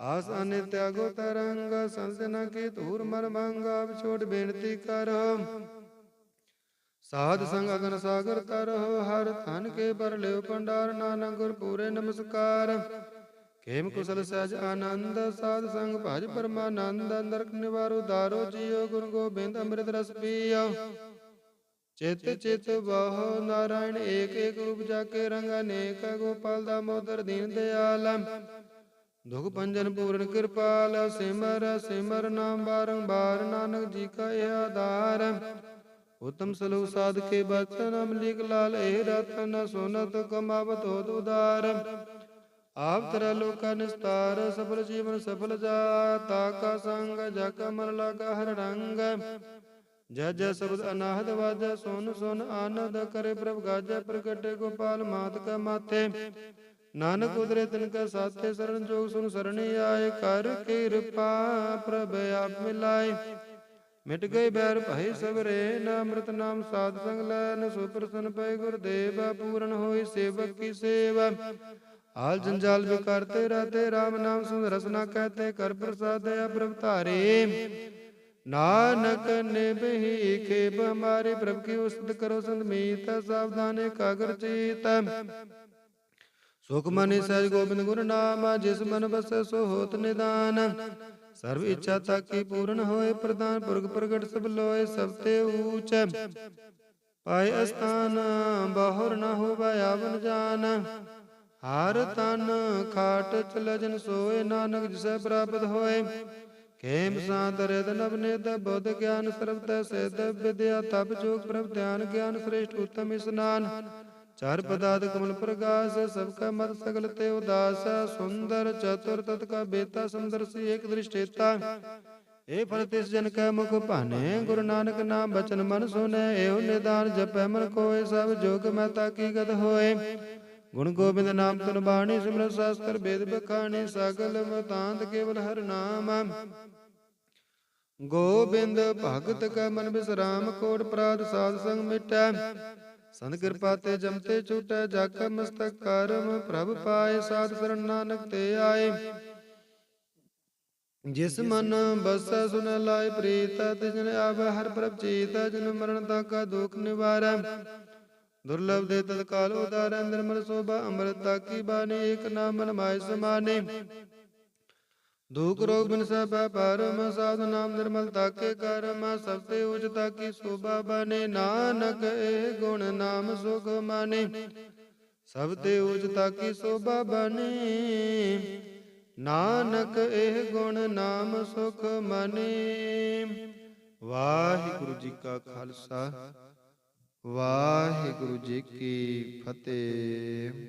आस अने त्यागो तरंग, संजना की धूर मरमंग। अब छोट बेनती करो, साध संग अगन सागर तरहो। हर थन के बर ले भंडार, नानक गुर पूरे नमस्कार। खेम कुशल सहज आनंद, साध संग भज परमानंद। नरक निवारो दारो जियो, गुरु गोबिंद अमृत रस पियो। चित चित बहो नारायण एक एक रूप, जाके रंग अनेक। गोपाल दामोदर दीन दयाल, दुख भंजन पूर्ण कृपाल। सिमर सिमर नाम बारंबार, नानक जी का यह आधार। उत्तम सलूक साध के बचन, अमलिक लाल ए रतन। सोनत कमावत होत उदार, आप तेरा लोका निस्तार। सफल जीवन सफल जाता का संग, जाका मन लागा हर रंग। जय जय शब्द अनाहत वाजा, सोन सोन आनंद। करे प्रभ गाजा, प्रगटे गोपाल मात का माथे। नानक उदरे तिनका साथे, शरण जोग सुन सरणी आए। कर कृपा प्रभ आप मिलाए, मिट गए बैर भई सब रे। न अमृत नाम साध संग लैन, सुप्रसन्न पै गुरुदेव। पूर्ण होई सेवक की सेवा, आल जंजाल विकारते रहते। राम नाम सुन रसना कहते, कर प्रसाद प्रभ तारे। नानक ने बही खेप हमारे, प्रभु की उस्तत करो संत मीत। सावधान एकाग्र चित, सुख मनि सहज गोविंद गुरु नाम। जिस मन बस सो होत निदान, सर्व इच्छा ताकी पूर्ण होए। प्रदान पुरख प्रगट सब लोए, सबते ऊंच पाए स्थान। बाहुर न हो यावन जान, हार तन खाट चल जन सोए। नानक जिसे प्राप्त होए, खेम सात रिद नवनिध। बुद्ध ज्ञान सर्वत सिद्ध, विद्या तप जोग प्रभ ध्यान। ज्ञान श्रेष्ठ उत्तम स्नान, चार पदार्थ कमल प्रकाश। सबका मत सगल ते उदास, सुंदर चतुर तत्का बेता। समदर्शी एक दृष्टेता, ए फल तिस जन कै मुख भाने। गुरु नानक नाम बचन मन सुने, एहो निदान जपै मन कोय। सब जोग मैं ताकी गद होए, गुण गोबिंद नाम तुन बाणी। सिमरन शास्त्र वेद बखानी, सगल मतांत केवल हर नाम। गोबिंद भगत का मन विश्राम, कोट प्रात साध संग मिटै। संत कृपा ते जमते छूटै, जाका मस्तक करम प्रभ पाए। साध शरण नानक ते आए, जिस मन बसै सुन लाए प्रीत। तिजन आवे हर प्रभ चीत, जिन मरण ताका दुख निवारै। दुर्लभ दे तत्काल उदारै, निर्मल शोभा अमृत ताकी बानी। एक नाम मन माय समाने, दुख रोग बिन सब परम। साधु नाम निर्मल ताके करम, सबते उच ताकी शोभा बने। नानक एह गुण नाम सुख माने, सबते उच ताकी शोभा बने। नानक एह गुण नाम सुख माने। वाहिगुरु जी का खालसा, वाहिगुरु जी की फतेह।